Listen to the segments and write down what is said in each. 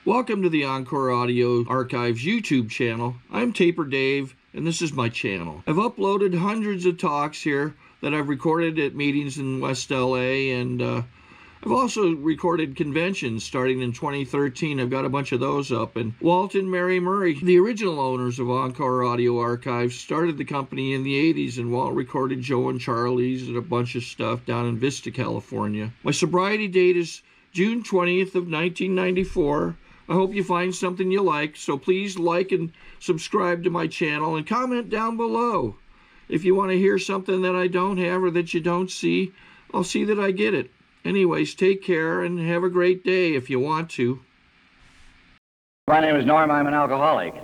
Welcome to the Encore Audio Archives YouTube channel. I'm Taper Dave, and this is my channel. I've uploaded hundreds of talks here that I've recorded at meetings in West LA, and I've also recorded conventions starting in 2013. I've got a bunch of those up. And Walt and Mary Murray, the original owners of Encore Audio Archives, started the company in the 80s, and Walt recorded Joe and Charlie's and a bunch of stuff down in Vista, California. My sobriety date is June 20th of 1994. I hope you find something you like, so please like and subscribe to my channel and comment down below. If you want to hear something that I don't have or that you don't see, I'll see that I get it. Anyways, take care and have a great day if you want to. My name is Norm. I'm an alcoholic.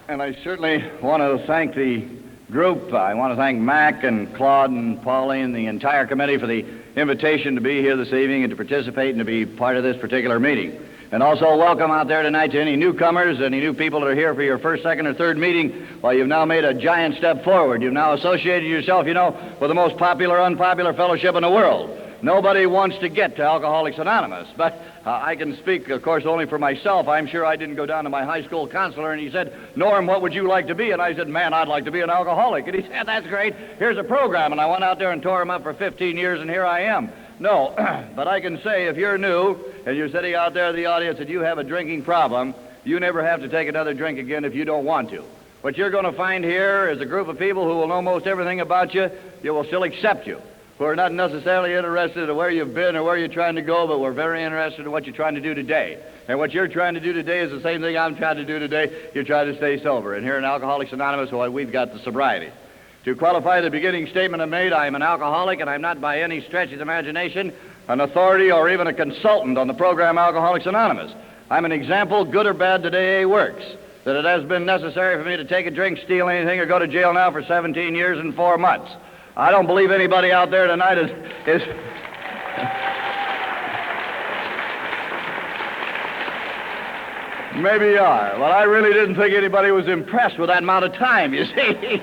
And I certainly want to thank the group. I want to thank Mac and Claude and Pauline and the entire committee for the invitation to be here this evening and to participate and to be part of this particular meeting. And also welcome out there tonight to any newcomers, any new people that are here for your first, second, or third meeting. Well, you've now made a giant step forward. You've now associated yourself, with the most popular, unpopular fellowship in the world. Nobody wants to get to Alcoholics Anonymous, but I can speak, of course, only for myself. I'm sure I didn't go down to my high school counselor and he said, "Norm, what would you like to be?" And I said, "Man, I'd like to be an alcoholic." And he said, "That's great. Here's a program." And I went out there and tore him up for 15 years, and here I am. No, but I can say if you're new and you're sitting out there in the audience and you have a drinking problem, you never have to take another drink again if you don't want to. What you're going to find here is a group of people who will know most everything about you. You will still accept you, who are not necessarily interested in where you've been or where you're trying to go, but we're very interested in what you're trying to do today. And what you're trying to do today is the same thing I'm trying to do today. You're trying to stay sober. And here in Alcoholics Anonymous, well, we've got the sobriety. To qualify the beginning statement I made, I am an alcoholic, and I'm not by any stretch of the imagination an authority or even a consultant on the program Alcoholics Anonymous. I'm an example, good or bad, that AA works. That it has been necessary for me to take a drink, steal anything, or go to jail now for 17 years and 4 months. I don't believe anybody out there tonight is Maybe you are. Well, I really didn't think anybody was impressed with that amount of time, you see.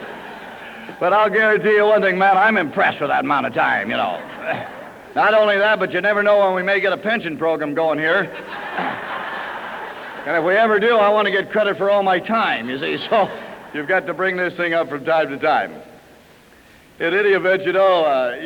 But I'll guarantee you one thing, man, I'm impressed with that amount of time, Not only that, but you never know when we may get a pension program going here. And if we ever do, I want to get credit for all my time, you see. So you've got to bring this thing up from time to time. In any event, you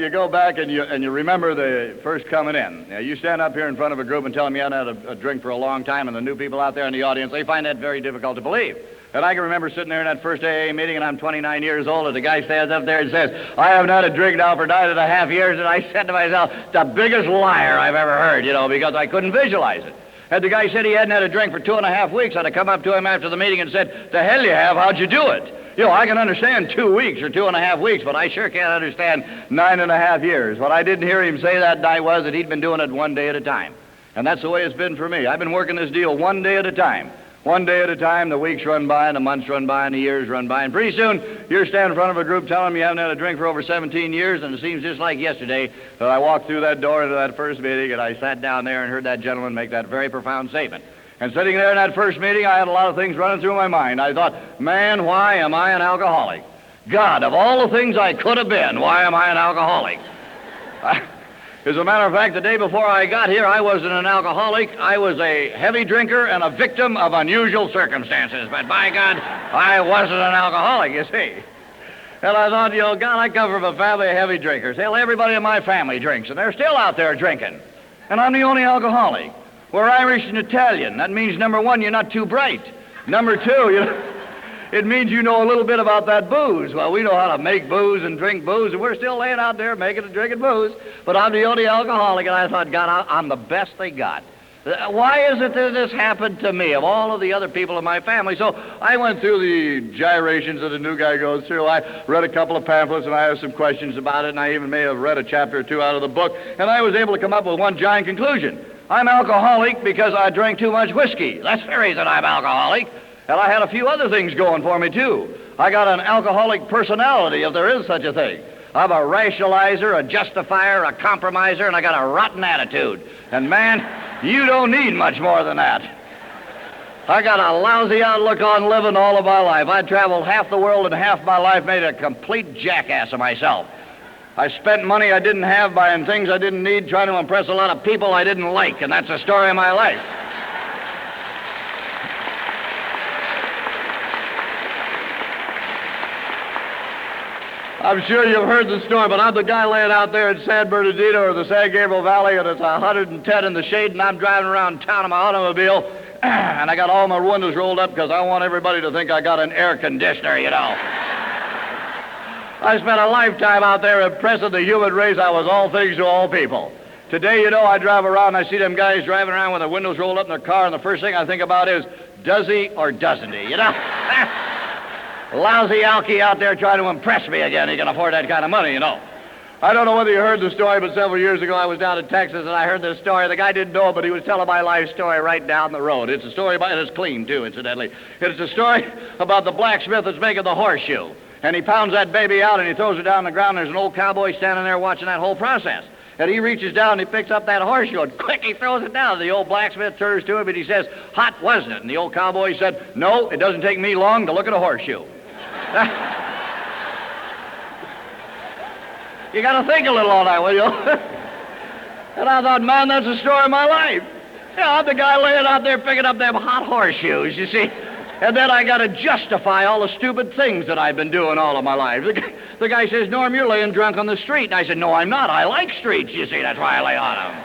go back and you remember the first coming in. Now, you stand up here in front of a group and tell them you haven't had a drink for a long time, and the new people out there in the audience, they find that very difficult to believe. And I can remember sitting there in that first AA meeting, and I'm 29 years old, and the guy stands up there and says, "I haven't had a drink now for 9.5 years," and I said to myself, the biggest liar I've ever heard, because I couldn't visualize it. And the guy said he hadn't had a drink for 2.5 weeks. I'd have come up to him after the meeting and said, "The hell you have, how'd you do it?" I can understand 2 weeks or 2.5 weeks, but I sure can't understand 9.5 years. What I didn't hear him say that night was that he'd been doing it one day at a time. And that's the way it's been for me. I've been working this deal one day at a time. One day at a time, the weeks run by, and the months run by, and the years run by. And pretty soon, you're standing in front of a group telling them you haven't had a drink for over 17 years, and it seems just like yesterday that I walked through that door into that first meeting, and I sat down there and heard that gentleman make that very profound statement. And sitting there in that first meeting, I had a lot of things running through my mind. I thought, man, why am I an alcoholic? God, of all the things I could have been, why am I an alcoholic? As a matter of fact, the day before I got here, I wasn't an alcoholic. I was a heavy drinker and a victim of unusual circumstances. But by God, I wasn't an alcoholic, you see. And I thought, God, I come from a family of heavy drinkers. Hell, everybody in my family drinks, and they're still out there drinking. And I'm the only alcoholic. We're Irish and Italian. That means, number one, you're not too bright. Number two, it means you know a little bit about that booze. Well, we know how to make booze and drink booze, and we're still laying out there making and drinking booze. But I'm the only alcoholic, and I thought, God, I'm the best they got. Why is it that this happened to me, of all of the other people in my family? So I went through the gyrations that a new guy goes through. I read a couple of pamphlets, and I have some questions about it, and I even may have read a chapter or two out of the book, and I was able to come up with one giant conclusion. I'm alcoholic because I drank too much whiskey. That's the reason I'm alcoholic. And I had a few other things going for me, too. I got an alcoholic personality, if there is such a thing. I'm a rationalizer, a justifier, a compromiser, and I got a rotten attitude. And, man, you don't need much more than that. I got a lousy outlook on living all of my life. I traveled half the world and half my life, made a complete jackass of myself. I spent money I didn't have buying things I didn't need, trying to impress a lot of people I didn't like, and that's the story of my life. I'm sure you've heard the story, but I'm the guy laying out there in San Bernardino or the San Gabriel Valley, and it's 110 in the shade, and I'm driving around town in my automobile, and I got all my windows rolled up because I want everybody to think I got an air conditioner, you know. I spent a lifetime out there impressing the human race. I was all things to all people. Today, you know, I drive around and I see them guys driving around with their windows rolled up in their car, and the first thing I think about is, does he or doesn't he, you know? Lousy Alki out there trying to impress me again. He can afford that kind of money, you know. I don't know whether you heard the story, but several years ago I was down in Texas and I heard this story. The guy didn't know it, but he was telling my life story right down the road. It's a story about, and it's clean, too, incidentally. It's a story about the blacksmith that's making the horseshoe. And he pounds that baby out and he throws it down on the ground. There's an old cowboy standing there watching that whole process. And he reaches down and he picks up that horseshoe and quick, he throws it down. The old blacksmith turns to him and he says, hot, wasn't it? And the old cowboy said, no, it doesn't take me long to look at a horseshoe. You got to think a little on that, will you? And I thought, man, that's the story of my life. Yeah, I'm the guy laying out there picking up them hot horseshoes, you see. And then I got to justify all the stupid things that I've been doing all of my life. The guy says, Norm, you're laying drunk on the street. And I said, no, I'm not. I like streets, you see. That's why I lay on them.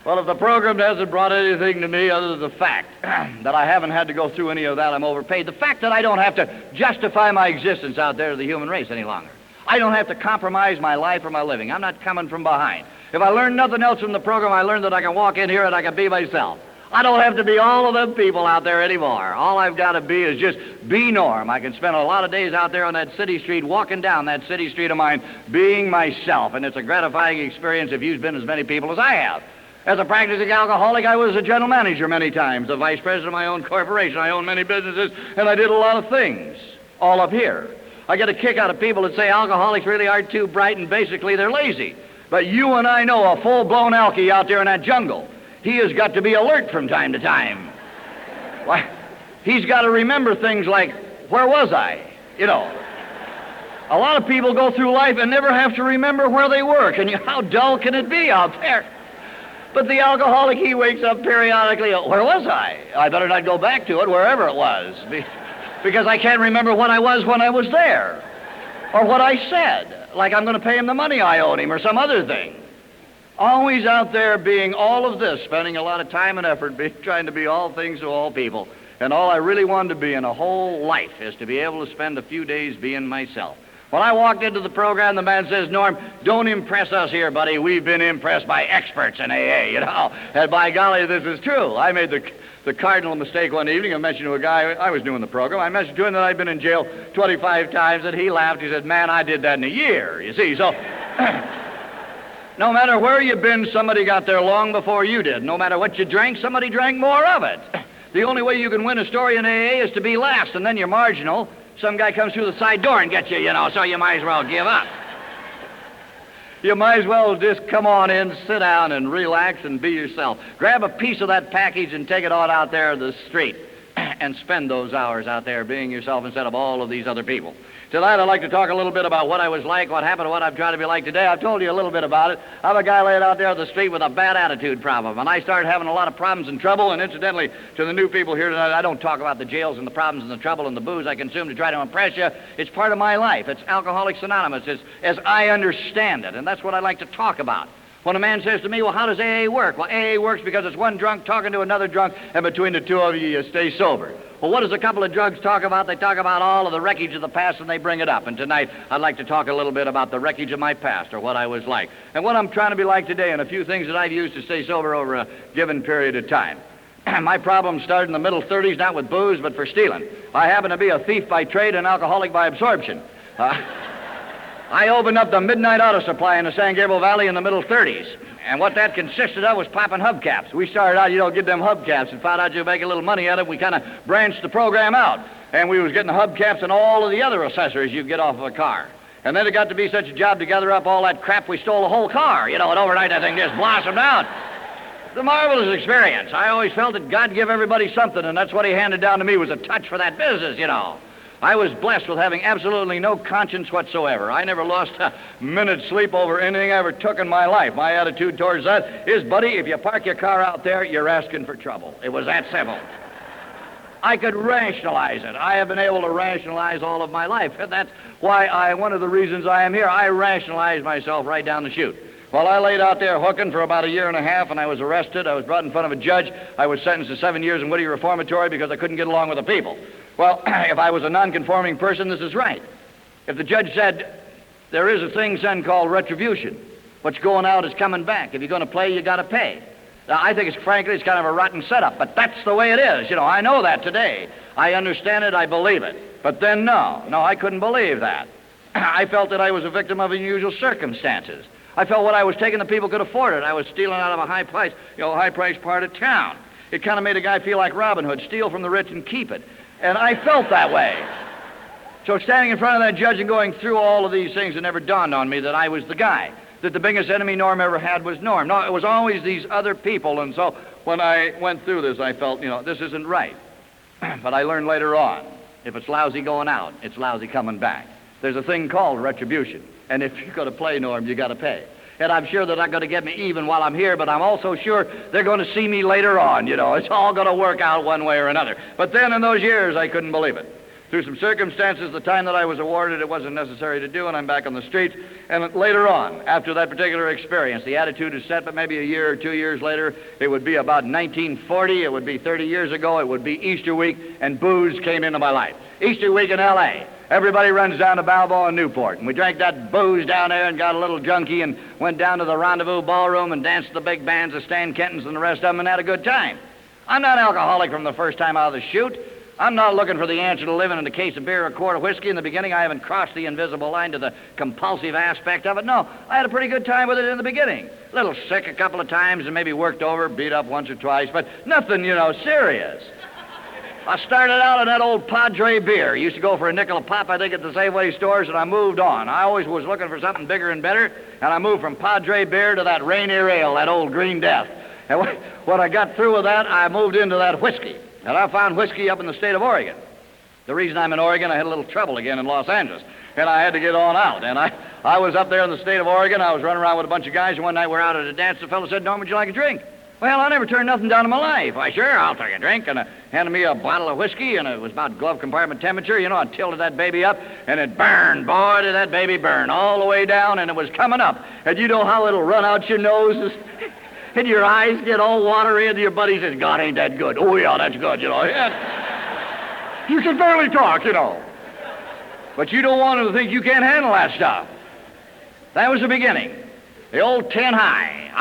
Well, if the program hasn't brought anything to me other than the fact that I haven't had to go through any of that, I'm overpaid. The fact that I don't have to justify my existence out there to the human race any longer. I don't have to compromise my life or my living. I'm not coming from behind. If I learn nothing else from the program, I learned that I can walk in here and I can be myself. I don't have to be all of them people out there anymore. All I've got to be is just be Norm. I can spend a lot of days out there on that city street, walking down that city street of mine, being myself. And it's a gratifying experience if you've been as many people as I have. As a practicing alcoholic, I was a general manager many times, the vice president of my own corporation. I owned many businesses, and I did a lot of things, all up here. I get a kick out of people that say alcoholics really aren't too bright and basically they're lazy. But you and I know a full-blown alky out there in that jungle. He has got to be alert from time to time. Why, he's got to remember things like, where was I? You know. A lot of people go through life and never have to remember where they were. How dull can it be out there? But the alcoholic, he wakes up periodically, where was I? I better not go back to it, wherever it was, because I can't remember what I was when I was there, or what I said, like I'm going to pay him the money I owed him, or some other thing. Always out there being all of this, spending a lot of time and effort, trying to be all things to all people. And all I really wanted to be in a whole life is to be able to spend a few days being myself. When I walked into the program, the man says, Norm, don't impress us here, buddy. We've been impressed by experts in AA, you know. And by golly, this is true. I made the cardinal mistake one evening. I mentioned to a guy, I was doing the program, I mentioned to him that I'd been in jail 25 times, and he laughed. He said, man, I did that in a year, you see. So no matter where you've been, somebody got there long before you did. No matter what you drank, somebody drank more of it. The only way you can win a story in AA is to be last, and then you're marginal. Some guy comes through the side door and gets you, you know, so you might as well give up. You might as well just come on in, sit down, and relax and be yourself. Grab a piece of that package and take it on out there to the street and spend those hours out there being yourself instead of all of these other people. Tonight, I'd like to talk a little bit about what I was like, what happened, what I'm trying to be like today. I've told you a little bit about it. I'm a guy laying out there on the street with a bad attitude problem, and I started having a lot of problems and trouble, and incidentally, to the new people here tonight, I don't talk about the jails and the problems and the trouble and the booze I consume to try to impress you. It's part of my life. It's Alcoholics Anonymous. It's as I understand it, and that's what I like to talk about. When a man says to me, well, how does AA work? Well, AA works because it's one drunk talking to another drunk, and between the two of you, you stay sober. Well, what does a couple of drunks talk about? They talk about all of the wreckage of the past, and they bring it up. And tonight, I'd like to talk a little bit about the wreckage of my past, or what I was like, and what I'm trying to be like today, and a few things that I've used to stay sober over a given period of time. My problem started in the middle 30s, not with booze, but for stealing. I happen to be a thief by trade and alcoholic by absorption. I opened up the midnight auto supply in the San Gabriel Valley in the middle 30s. And what that consisted of was popping hubcaps. We started out, get them hubcaps, and found out you make a little money out of it. We kind of branched the program out. And we was getting hubcaps and all of the other accessories you get off of a car. And then it got to be such a job to gather up all that crap, we stole the whole car. And overnight that thing just blossomed out. The marvelous experience. I always felt that God gave everybody something, and that's what he handed down to me was a touch for that business, I was blessed with having absolutely no conscience whatsoever. I never lost a minute's sleep over anything I ever took in my life. My attitude towards that is, buddy, if you park your car out there, you're asking for trouble. It was that simple. I could rationalize it. I have been able to rationalize all of my life. And that's why one of the reasons I am here, I rationalized myself right down the chute. While I laid out there hooking for about a year and a half, and I was arrested, I was brought in front of a judge, I was sentenced to 7 years in Whittier Reformatory because I couldn't get along with the people. Well, if I was a non-conforming person, this is right. If the judge said, there is a thing, son, called retribution. What's going out is coming back. If you're going to play, you got to pay. Now, I think frankly, it's kind of a rotten setup, but that's the way it is. You know, I know that today. I understand it, I believe it. But then, no, I couldn't believe that. I felt that I was a victim of unusual circumstances. I felt what I was taking, the people could afford it. I was stealing out of a high-priced part of town. It kind of made a guy feel like Robin Hood, steal from the rich and keep it. And I felt that way. So standing in front of that judge and going through all of these things, it never dawned on me that I was the guy, that the biggest enemy Norm ever had was Norm. No, it was always these other people. And so when I went through this, I felt, this isn't right. But I learned later on, if it's lousy going out, it's lousy coming back. There's a thing called retribution. And if you're going to play, Norm, you got to pay. And I'm sure they're not going to get me even while I'm here, but I'm also sure they're going to see me later on, It's all going to work out one way or another. But then in those years, I couldn't believe it. Through some circumstances, the time that I was awarded, it wasn't necessary to do, and I'm back on the streets. And later on, after that particular experience, the attitude is set, but maybe a year or 2 years later, it would be about 1940, it would be 30 years ago, it would be Easter week, and booze came into my life. Easter week in L.A., everybody runs down to Balboa and Newport, and we drank that booze down there and got a little junky and went down to the Rendezvous Ballroom and danced the big bands of Stan Kentons and the rest of them and had a good time. I'm not alcoholic from the first time out of the chute. I'm not looking for the answer to living in a case of beer or a quart of whiskey. In the beginning, I haven't crossed the invisible line to the compulsive aspect of it. No, I had a pretty good time with it in the beginning. A little sick a couple of times and maybe worked over, beat up once or twice, but nothing, serious. I started out on that old Padre beer. Used to go for a nickel a pop, I think, at the Safeway stores, and I moved on. I always was looking for something bigger and better, and I moved from Padre beer to that Rainier Ale, that old Green Death. And when I got through with that, I moved into that whiskey. And I found whiskey up in the state of Oregon. The reason I'm in Oregon, I had a little trouble again in Los Angeles, and I had to get on out. And I was up there in the state of Oregon. I was running around with a bunch of guys, and one night we're out at a dance. The fellow said, Norm, would you like a drink? Well, I never turned nothing down in my life. Sure, I'll take a drink. And handed me a bottle of whiskey, and it was about glove compartment temperature. I tilted that baby up, and it burned. Boy, did that baby burn all the way down, and it was coming up. And you know how it'll run out your nose? And your eyes get all watery, and your buddy says, God, ain't that good? Oh, yeah, that's good, Yeah. You can barely talk, But you don't want them to think you can't handle that stuff. That was the beginning. The old 10 high.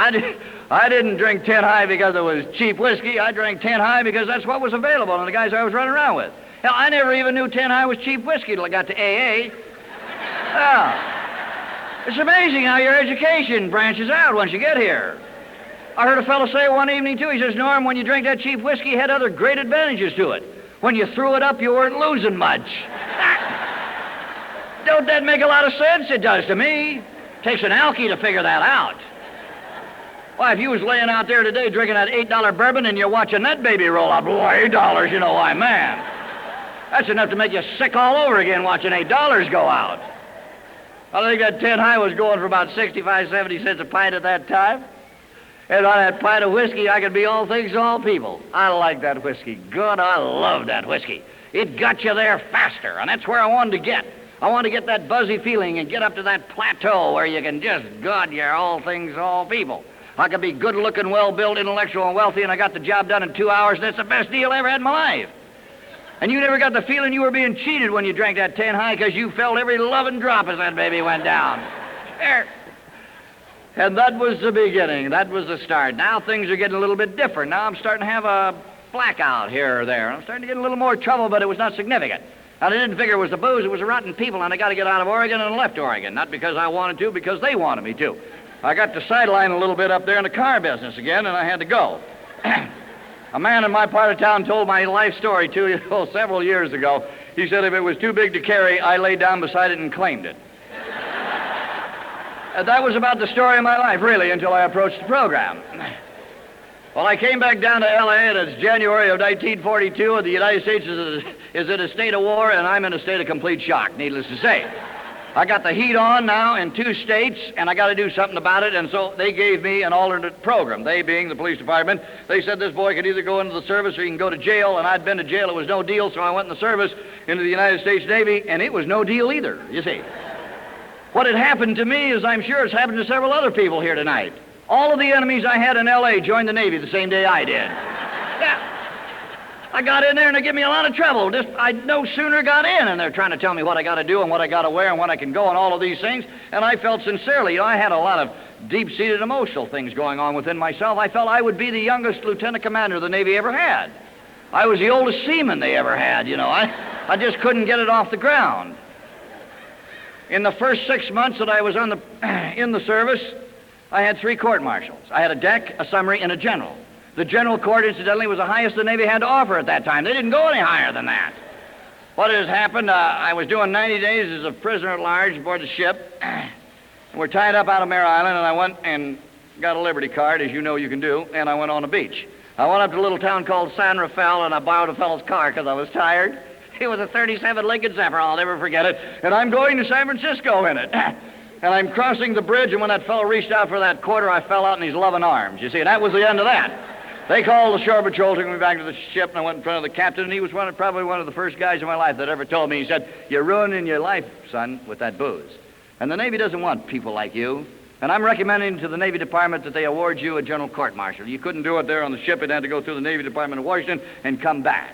I didn't drink 10 high because it was cheap whiskey. I drank 10 high because that's what was available and the guys I was running around with. Hell, I never even knew 10 high was cheap whiskey till I got to AA. Well, it's amazing how your education branches out once you get here. I heard a fellow say one evening, too, he says, Norm, when you drank that cheap whiskey, it had other great advantages to it. When you threw it up, you weren't losing much. Don't that make a lot of sense? It does to me. Takes an alky to figure that out. Why, if you was laying out there today drinking that $8 bourbon and you're watching that baby roll up, boy, $8, why, man. That's enough to make you sick all over again watching $8 go out. I think that 10 high was going for about 65, 70 cents a pint at that time. And on that pint of whiskey, I could be all things to all people. I like that whiskey. Good, I love that whiskey. It got you there faster, and that's where I wanted to get. I wanted to get that buzzy feeling and get up to that plateau where you can just, God, you're all things to all people. I could be good-looking, well-built, intellectual, and wealthy, and I got the job done in 2 hours, and that's the best deal I ever had in my life. And you never got the feeling you were being cheated when you drank that 10 high because you felt every loving drop as that baby went down. There. And that was the beginning. That was the start. Now things are getting a little bit different. Now I'm starting to have a blackout here or there. I'm starting to get a little more trouble, but it was not significant. And I didn't figure it was the booze. It was the rotten people, and I got to get out of Oregon and left Oregon. Not because I wanted to, because they wanted me to. I got to sideline a little bit up there in the car business again, and I had to go. A man in my part of town told my life story several years ago. He said if it was too big to carry, I laid down beside it and claimed it. That was about the story of my life, really, until I approached the program. Well, I came back down to L.A., and it's January of 1942, and the United States is in a state of war, and I'm in a state of complete shock, needless to say. I got the heat on now in 2 states, and I got to do something about it, and so they gave me an alternate program. They being the police department, they said this boy could either go into the service or he can go to jail, and I'd been to jail. It was no deal, so I went in the service into the United States Navy, and it was no deal either, you see. What had happened to me is I'm sure it's happened to several other people here tonight. All of the enemies I had in L.A. joined the Navy the same day I did. Yeah. I got in there and they gave me a lot of trouble. I no sooner got in and they're trying to tell me what I got to do and what I got to wear and when I can go and all of these things. And I felt sincerely, I had a lot of deep-seated emotional things going on within myself. I felt I would be the youngest lieutenant commander the Navy ever had. I was the oldest seaman they ever had, I just couldn't get it off the ground. In the first 6 months that I was in the service, I had 3 court-martials. I had a deck, a summary, and a general. The general court, incidentally, was the highest the Navy had to offer at that time. They didn't go any higher than that. What has happened, I was doing 90 days as a prisoner at large aboard the ship. We're tied up out of Mare Island, and I went and got a Liberty card, as you know you can do, and I went on the beach. I went up to a little town called San Rafael, and I borrowed a fellow's car because I was tired. It was a 37 Lincoln Zephyr, I'll never forget it, and I'm going to San Francisco in it. And I'm crossing the bridge, and when that fellow reached out for that quarter, I fell out in his loving arms. You see, and that was the end of that. They called the shore patrol, took me back to the ship, and I went in front of the captain, and he was probably one of the first guys in my life that ever told me, he said, "You're ruining your life, son, with that booze. And the Navy doesn't want people like you. And I'm recommending to the Navy Department that they award you a general court-martial. You couldn't do it there on the ship. It had to go through the Navy Department in Washington and come back."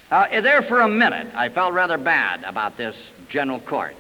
There for a minute, I felt rather bad about this general court.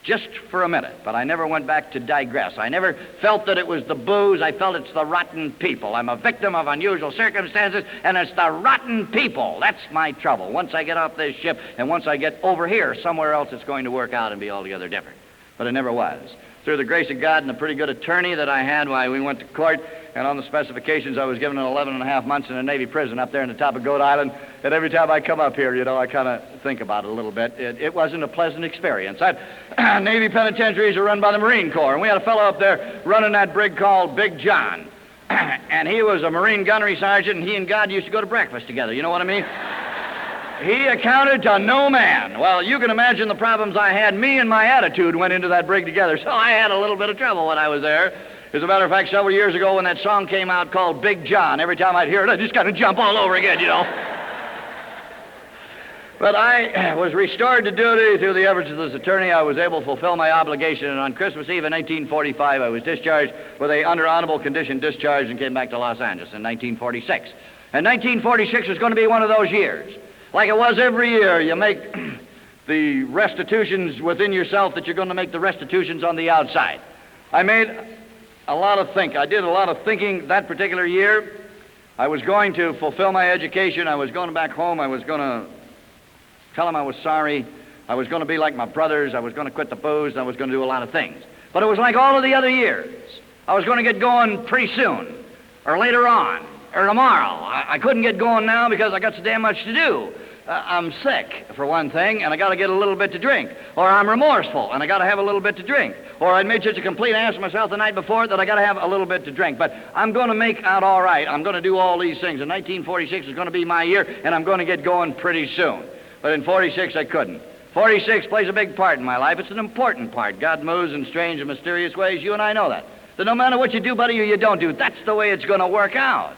Just for a minute, but I never went back to digress. I never felt that it was the booze. I felt it's the rotten people. I'm a victim of unusual circumstances, and it's the rotten people. That's my trouble. Once I get off this ship, and once I get over here, somewhere else it's going to work out and be altogether different. But it never was. Through the grace of God and a pretty good attorney that I had while we went to court, and on the specifications, I was given 11 and a half months in a Navy prison up there in the top of Goat Island. And every time I come up here, I kind of think about it a little bit. It wasn't a pleasant experience. Navy penitentiaries are run by the Marine Corps, and we had a fellow up there running that brig called Big John. And he was a Marine gunnery sergeant, and he and God used to go to breakfast together. You know what I mean? He accounted to no man. Well, you can imagine the problems I had. Me and my attitude went into that brig together, so I had a little bit of trouble when I was there. As a matter of fact, several years ago when that song came out called Big John, every time I'd hear it, I'd just kind of jump all over again, But I was restored to duty through the efforts of this attorney. I was able to fulfill my obligation, and on Christmas Eve in 1945, I was discharged with a under honorable condition discharge and came back to Los Angeles in 1946. And 1946 was going to be one of those years. Like it was every year, you make the restitutions within yourself that you're going to make the restitutions on the outside. I did a lot of thinking that particular year. I was going to fulfill my education. I was going back home. I was going to tell them I was sorry. I was going to be like my brothers. I was going to quit the booze. I was going to do a lot of things. But it was like all of the other years. I was going to get going pretty soon, or later on, or tomorrow. I couldn't get going now because I got so damn much to do. I'm sick, for one thing, and I got to get a little bit to drink. Or I'm remorseful, and I got to have a little bit to drink. Or I'd made such a complete ass of myself the night before that I got to have a little bit to drink. But I'm going to make out all right. I'm going to do all these things. And 1946 is going to be my year, and I'm going to get going pretty soon. But in 46, I couldn't. 46 plays a big part in my life. It's an important part. God moves in strange and mysterious ways. You and I know that. That no matter what you do, buddy, or you don't do, that's the way it's going to work out.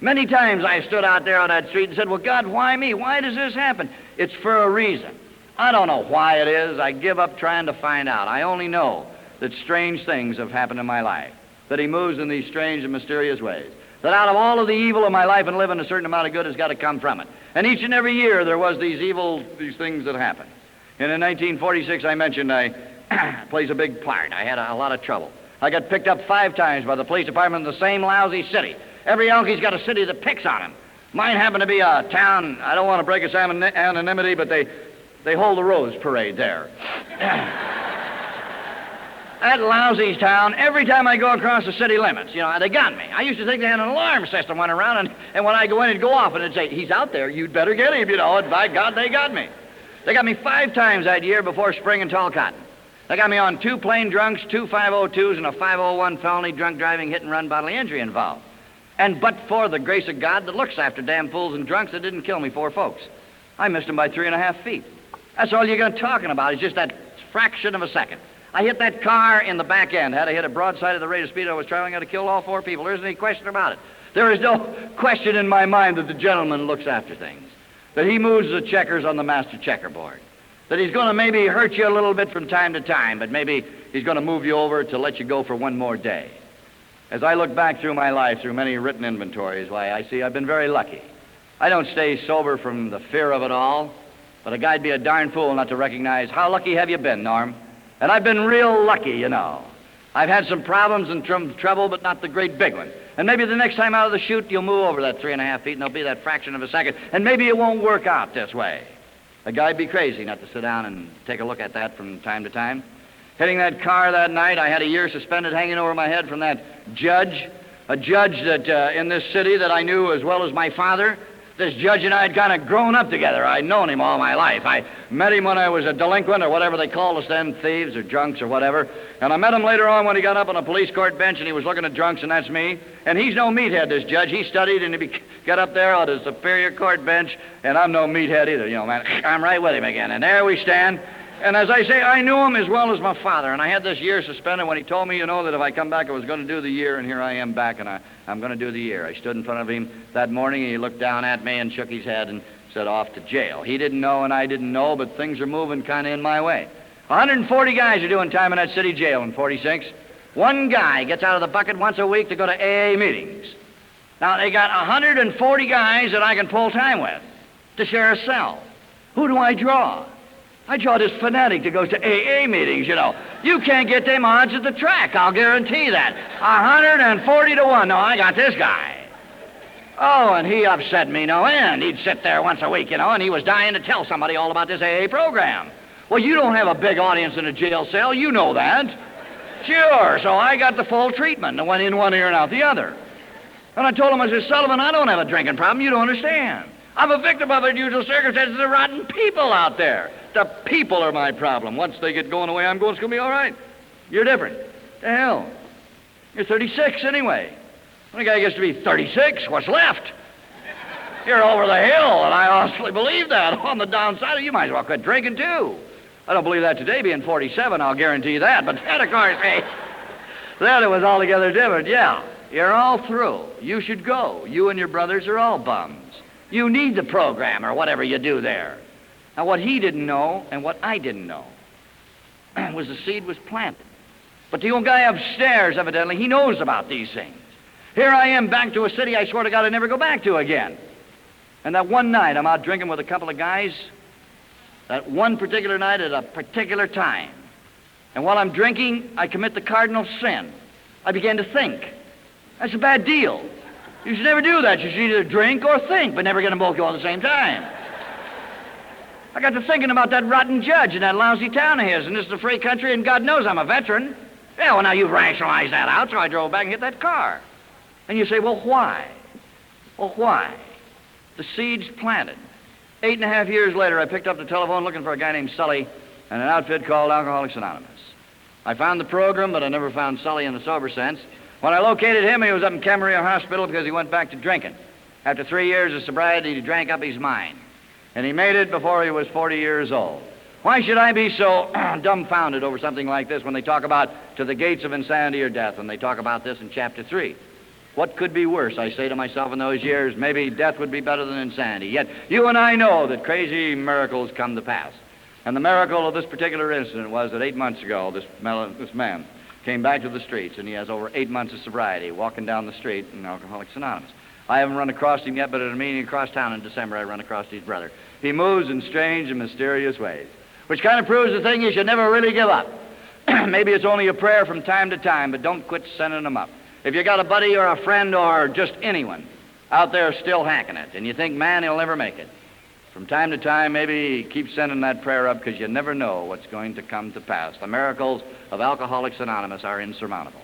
Many times I stood out there on that street and said, "Well, God, why me? Why does this happen?" It's for a reason. I don't know why it is. I give up trying to find out. I only know that strange things have happened in my life, that He moves in these strange and mysterious ways, that out of all of the evil of my life and living, a certain amount of good has got to come from it. And each and every year there was these things that happened. And in 1946, I mentioned, plays a big part. I had a lot of trouble. I got picked up 5 times by the police department in the same lousy city. Every Elky's got a city that picks on him. Mine happened to be a town, I don't want to break its anonymity, but they hold the Rose Parade there. That lousy town, every time I go across the city limits, they got me. I used to think they had an alarm system went around, and when I go in, it'd go off, and it'd say, "He's out there, you'd better get him," and by God, they got me. They got me 5 times that year before spring and tall cotton. They got me on 2 plain drunks, 2 502s, and a 501 felony drunk driving, hit and run bodily injury involved. And but for the grace of God that looks after damn fools and drunks, it didn't kill me 4 folks. I missed them by 3.5 feet. That's all you're talking about is just that fraction of a second. I hit that car in the back end. Had I hit it broadside at the rate of speed I was traveling, I'd have killed all 4 people. There isn't any question about it. There is no question in my mind that the gentleman looks after things, that he moves the checkers on the master checkerboard, that he's going to maybe hurt you a little bit from time to time, but maybe he's going to move you over to let you go for one more day. As I look back through my life, through many written inventories, why, I see I've been very lucky. I don't stay sober from the fear of it all, but a guy'd be a darn fool not to recognize how lucky have you been, Norm? And I've been real lucky, you know. I've had some problems and trouble, but not the great big one. And maybe the next time out of the chute, you'll move over that 3.5 feet, and there'll be that fraction of a second, and maybe it won't work out this way. A guy'd be crazy not to sit down and take a look at that from time to time. Hitting that car that night, I had a year suspended hanging over my head from that judge, a judge that in this city that I knew as well as my father. This judge and I had kind of grown up together. I'd known him all my life. I met him when I was a delinquent, or whatever they called us then, thieves or drunks or whatever. And I met him later on when he got up on a police court bench and he was looking at drunks, and that's me. And he's no meathead, this judge. He studied and he got up there on the Superior Court bench, and I'm no meathead either, you know, man. I'm right with him again. And there we stand. And as I say, I knew him as well as my father, and I had this year suspended when he told me, you know, that if I come back, I was going to do the year, and here I am back, and I'm going to do the year. I stood in front of him that morning, and he looked down at me and shook his head and said, off to jail. He didn't know, and I didn't know, but things are moving kind of in my way. 140 guys are doing time in that city jail in 46. One guy gets out of the bucket once a week to go to AA meetings. Now, they got 140 guys that I can pull time with to share a cell. Who do I draw? I draw this fanatic that goes to AA meetings, you know. You can't get them odds at the track, I'll guarantee that. 140 to 1. No, I got this guy. Oh, and he upset me no end. He'd sit there once a week, you know, and he was dying to tell somebody all about this AA program. Well, you don't have a big audience in a jail cell, you know that. Sure, so I got the full treatment. I went in one ear and out the other. And I told him, I said, Sullivan, I don't have a drinking problem, you don't understand. I'm a victim of unusual circumstances of rotten people out there. The people are my problem. Once they get going the way I'm going, it's going to be all right. You're different. The hell. You're 36 anyway. When a guy gets to be 36, what's left? You're over the hill, and I honestly believe that. On the downside, you might as well quit drinking, too. I don't believe that today, being 47, I'll guarantee that. But then, of course, hey, then it was altogether different. Yeah, you're all through. You should go. You and your brothers are all bums. You need the program or whatever you do there. Now, what he didn't know and what I didn't know was the seed was planted. But the old guy upstairs, evidently, he knows about these things. Here I am back to a city I swear to God I'd never go back to again. And that one night, I'm out drinking with a couple of guys, that one particular night at a particular time. And while I'm drinking, I commit the cardinal sin. I began to think. That's a bad deal. You should never do that. You should either drink or think, but never get them both go at the same time. I got to thinking about that rotten judge in that lousy town of his, and this is a free country, and God knows I'm a veteran. Yeah, well, now you've rationalized that out, so I drove back and hit that car. And you say, well, why? Well, why? The seed's planted. 8.5 years later, I picked up the telephone looking for a guy named Sully and an outfit called Alcoholics Anonymous. I found the program, but I never found Sully in the sober sense. When I located him, he was up in Camarillo Hospital because he went back to drinking. After 3 years of sobriety, he drank up his mind. And he made it before he was 40 years old. Why should I be so dumbfounded over something like this when they talk about to the gates of insanity or death, and they talk about this in chapter 3? What could be worse, I say to myself in those years? Maybe death would be better than insanity. Yet you and I know that crazy miracles come to pass. And the miracle of this particular incident was that 8 months ago, this man came back to the streets, and he has over 8 months of sobriety, walking down the street in Alcoholics Anonymous. I haven't run across him yet, but at a meeting across town in December, I run across his brother. He moves in strange and mysterious ways, which kind of proves the thing you should never really give up. Maybe it's only a prayer from time to time, but don't quit sending them up. If you got a buddy or a friend or just anyone out there still hacking it, and you think, man, he'll never make it, from time to time, maybe keep sending that prayer up, because you never know what's going to come to pass. The miracles of Alcoholics Anonymous are insurmountable.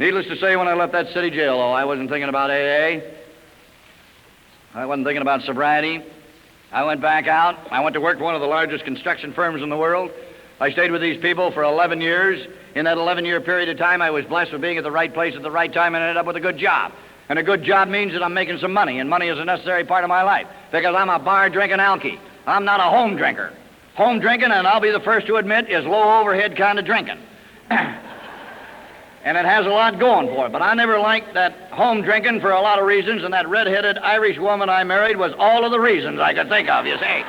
Needless to say, when I left that city jail, I wasn't thinking about AA. I wasn't thinking about sobriety. I went back out. I went to work for one of the largest construction firms in the world. I stayed with these people for 11 years. In that 11-year period of time, I was blessed with being at the right place at the right time and ended up with a good job. And a good job means that I'm making some money, and money is a necessary part of my life, because I'm a bar-drinking alky. I'm not a home drinker. Home drinking, and I'll be the first to admit, is low-overhead kind of drinking. And it has a lot going for it. But I never liked that home drinking for a lot of reasons, and that red-headed Irish woman I married was all of the reasons I could think of, you see.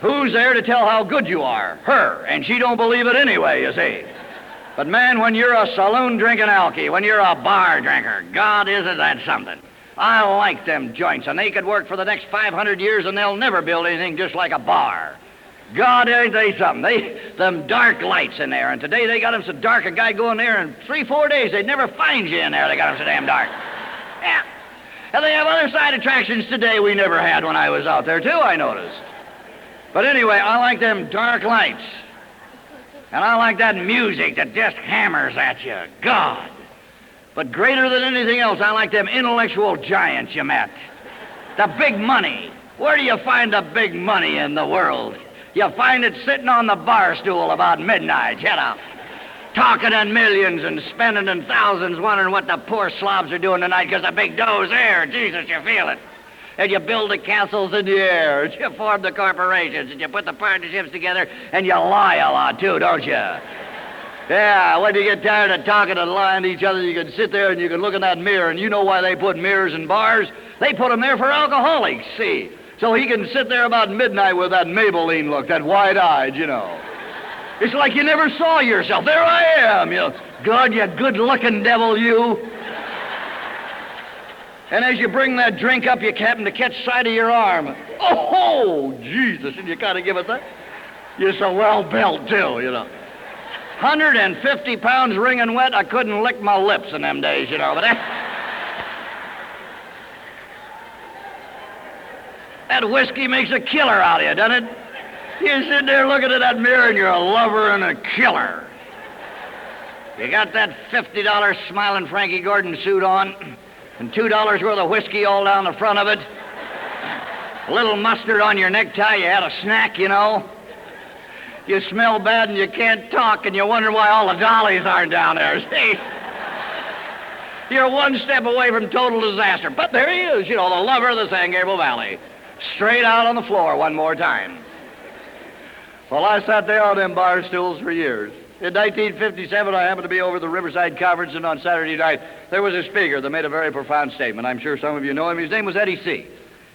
Who's there to tell how good you are? Her. And she don't believe it anyway, you see. But man, when you're a saloon-drinking alky, when you're a bar drinker, God, isn't that something? I like them joints, and they could work for the next 500 years, and they'll never build anything just like a bar. God, ain't they something? Them dark lights in there, and today they got them so dark, a guy go in there, and 3-4 days, they'd never find you in there. They got them so damn dark. Yeah. And they have other side attractions today we never had when I was out there, too, I noticed. But anyway, I like them dark lights. And I like that music that just hammers at you. God. But greater than anything else, I like them intellectual giants you met. The big money. Where do you find the big money in the world? You find it sitting on the bar stool about midnight, you know, talking in millions and spending in thousands, wondering what the poor slobs are doing tonight because the big dough's there. Jesus, you feel it. And you build the castles in the air, and you form the corporations, and you put the partnerships together, and you lie a lot, too, don't you? Yeah, when you get tired of talking and lying to each other, you can sit there and you can look in that mirror, and you know why they put mirrors in bars? They put them there for alcoholics, see? So he can sit there about midnight with that Maybelline look, that wide-eyed, you know. It's like you never saw yourself. There I am, you know. God, you good-looking devil, you. And as you bring that drink up, you happen to catch sight of your arm. Oh, Jesus, and you kind of give it that. You're so well-built, too, you know. 150 pounds wringing wet, I couldn't lick my lips in them days, you know. But that whiskey makes a killer out of you, doesn't it? You sit there looking at that mirror and you're a lover and a killer. You got that $50 Smiling Frankie Gordon suit on and $2 worth of whiskey all down the front of it. A little mustard on your necktie. You had a snack, you know. You smell bad and you can't talk and you wonder why all the dollies aren't down there, see? You're one step away from total disaster. But there he is, you know, the lover of the San Gabriel Valley. Straight out on the floor one more time. Well, I sat there on them bar stools for years. In 1957, I happened to be over the Riverside Conference, and on Saturday night, there was a speaker that made a very profound statement. I'm sure some of you know him. His name was Eddie C.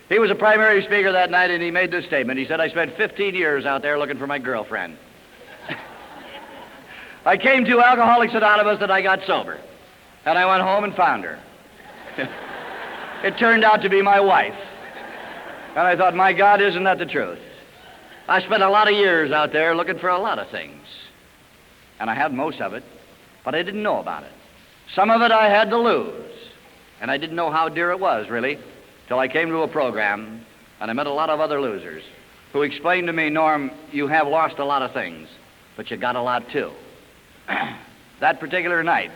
He was a primary speaker that night, and he made this statement. He said, I spent 15 years out there looking for my girlfriend. I came to Alcoholics Anonymous and I got sober. And I went home and found her. It turned out to be my wife. And I thought, my God, isn't that the truth? I spent a lot of years out there looking for a lot of things. And I had most of it, but I didn't know about it. Some of it I had to lose. And I didn't know how dear it was, really, till I came to a program, and I met a lot of other losers who explained to me, Norm, you have lost a lot of things, but you got a lot, too. That particular night,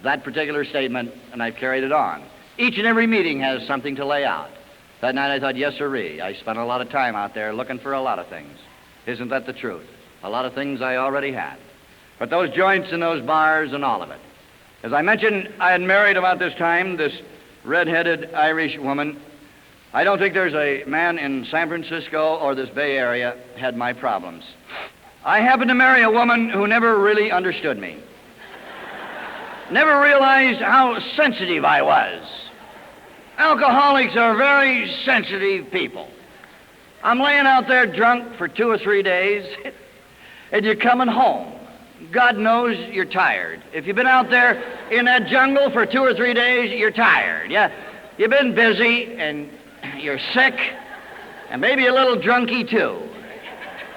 that particular statement, and I've carried it on. Each and every meeting has something to lay out. That night I thought, yes, sirree, I spent a lot of time out there looking for a lot of things. Isn't that the truth? A lot of things I already had. But those joints and those bars and all of it. As I mentioned, I had married about this time this red-headed Irish woman. I don't think there's a man in San Francisco or this Bay Area had my problems. I happened to marry a woman who never really understood me. Never realized how sensitive I was. Alcoholics are very sensitive people. I'm laying out there drunk for 2 or 3 days, and you're coming home. God knows you're tired. If you've been out there in that jungle for 2 or 3 days, you're tired. Yeah, you've been busy, and you're sick, and maybe a little drunky, too.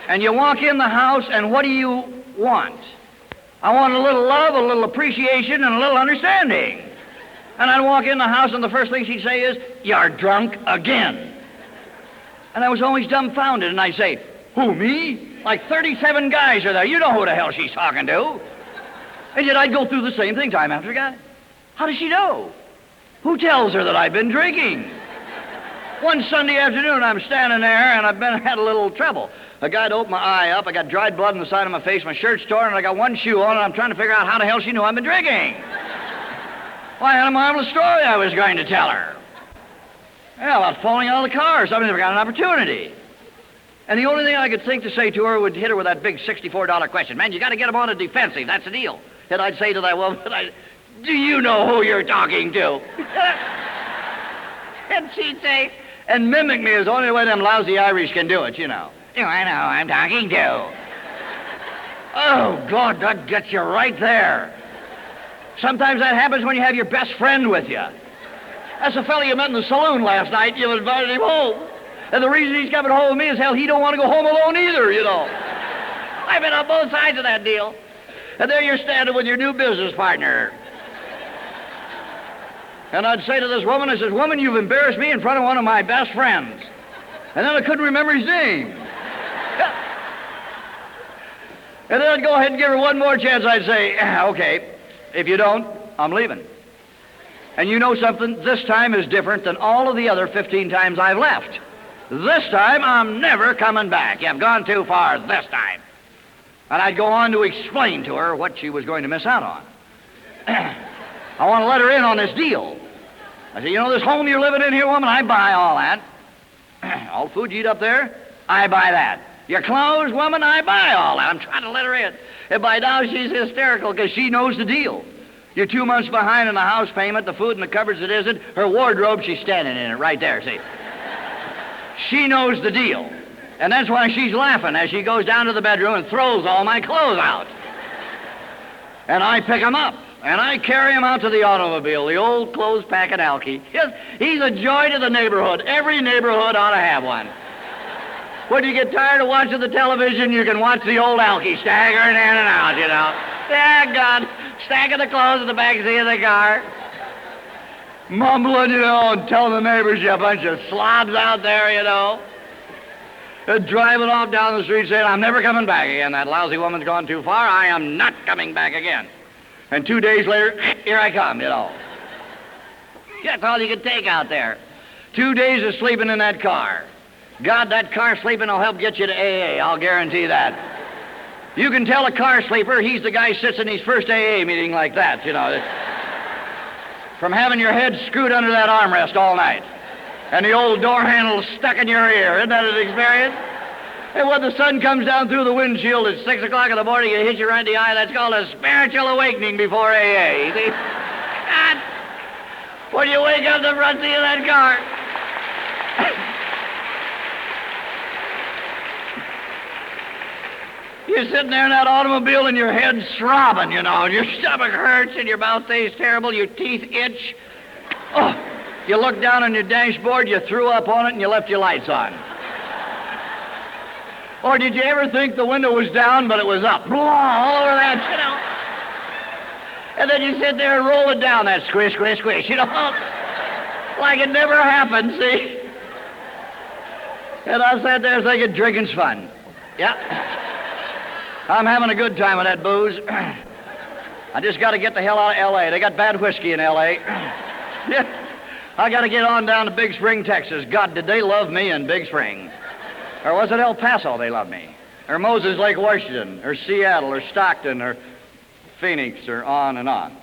And you walk in the house, and what do you want? I want a little love, a little appreciation, and a little understanding. And I'd walk in the house, and the first thing she'd say is, you're drunk again. And I was always dumbfounded, and I'd say, who, me? Like 37 guys are there. You know who the hell she's talking to. And yet I'd go through the same thing time after time. How does she know? Who tells her that I've been drinking? One Sunday afternoon, I'm standing there, and I've had a little trouble. A guy'd opened my eye up. I got dried blood on the side of my face. My shirt's torn, and I got one shoe on, and I'm trying to figure out how the hell she knew I've been drinking. Well, I had a marvelous story I was going to tell her. Yeah, about falling out of the car or something. Never got an opportunity. And the only thing I could think to say to her would hit her with that big $64 question. Man, you got to get them on a defensive. That's the deal. And I'd say to that woman, do you know who you're talking to? And she'd say, and mimic me is the only way them lousy Irish can do it, you know. I know who I'm talking to. Oh, God, that gets you right there. Sometimes that happens when you have your best friend with you. That's the fellow you met in the saloon last night. You invited him home. And the reason he's coming home with me is, hell, he don't want to go home alone either, you know. I've been on both sides of that deal. And there you're standing with your new business partner. And I'd say to this woman, I says, woman, you've embarrassed me in front of one of my best friends. And then I couldn't remember his name. And then I'd go ahead and give her one more chance. I'd say, okay, if you don't, I'm leaving. And you know something? This time is different than all of the other 15 times I've left. This time, I'm never coming back. You've gone too far this time. And I'd go on to explain to her what she was going to miss out on. I want to let her in on this deal. I said, you know this home you're living in here, woman, I buy all that. All food you eat up there, I buy that. Your clothes, woman, I buy all that. I'm trying to let her in. And by now, she's hysterical because she knows the deal. You're 2 months behind in the house payment, the food in the cupboards it isn't, her wardrobe, she's standing in it right there, see? She knows the deal. And that's why she's laughing as she goes down to the bedroom and throws all my clothes out. And I pick them up, and I carry them out to the automobile, the old clothes-packing Alki. He's a joy to the neighborhood. Every neighborhood ought to have one. When you get tired of watching the television, you can watch the old Alki staggering in and out, you know. Yeah, God, stacking the clothes in the back seat of the car. Mumbling, you know, and telling the neighbors you're a bunch of slobs out there, you know. And driving off down the street saying, I'm never coming back again. That lousy woman's gone too far. I am not coming back again. And 2 days later, here I come, you know. That's all you can take out there. 2 days of sleeping in that car. God, that car sleeping will help get you to AA, I'll guarantee that. You can tell a car sleeper he's the guy who sits in his first AA meeting like that, you know. From having your head screwed under that armrest all night. And the old door handle stuck in your ear. Isn't that an experience? And when the sun comes down through the windshield at 6 o'clock in the morning, it hits you right in the eye. That's called a spiritual awakening before AA. You see? God, when you wake up the front seat of that car. You're sitting there in that automobile and your head's throbbing, you know, and your stomach hurts and your mouth tastes terrible, your teeth itch. Oh, you look down on your dashboard, you threw up on it, and you left your lights on. Or did you ever think the window was down, but it was up? Blah, all over that, you know. And then you sit there and roll it down, that squish, squish, squish, you know, like it never happened, see? And I sat there thinking, drinking's fun. Yeah. I'm having a good time with that booze. I just got to get the hell out of L.A. They got bad whiskey in L.A. I got to get on down to Big Spring, Texas. God, did they love me in Big Spring? Or was it El Paso they loved me? Or Moses Lake, Washington? Or Seattle? Or Stockton? Or Phoenix? Or on and on?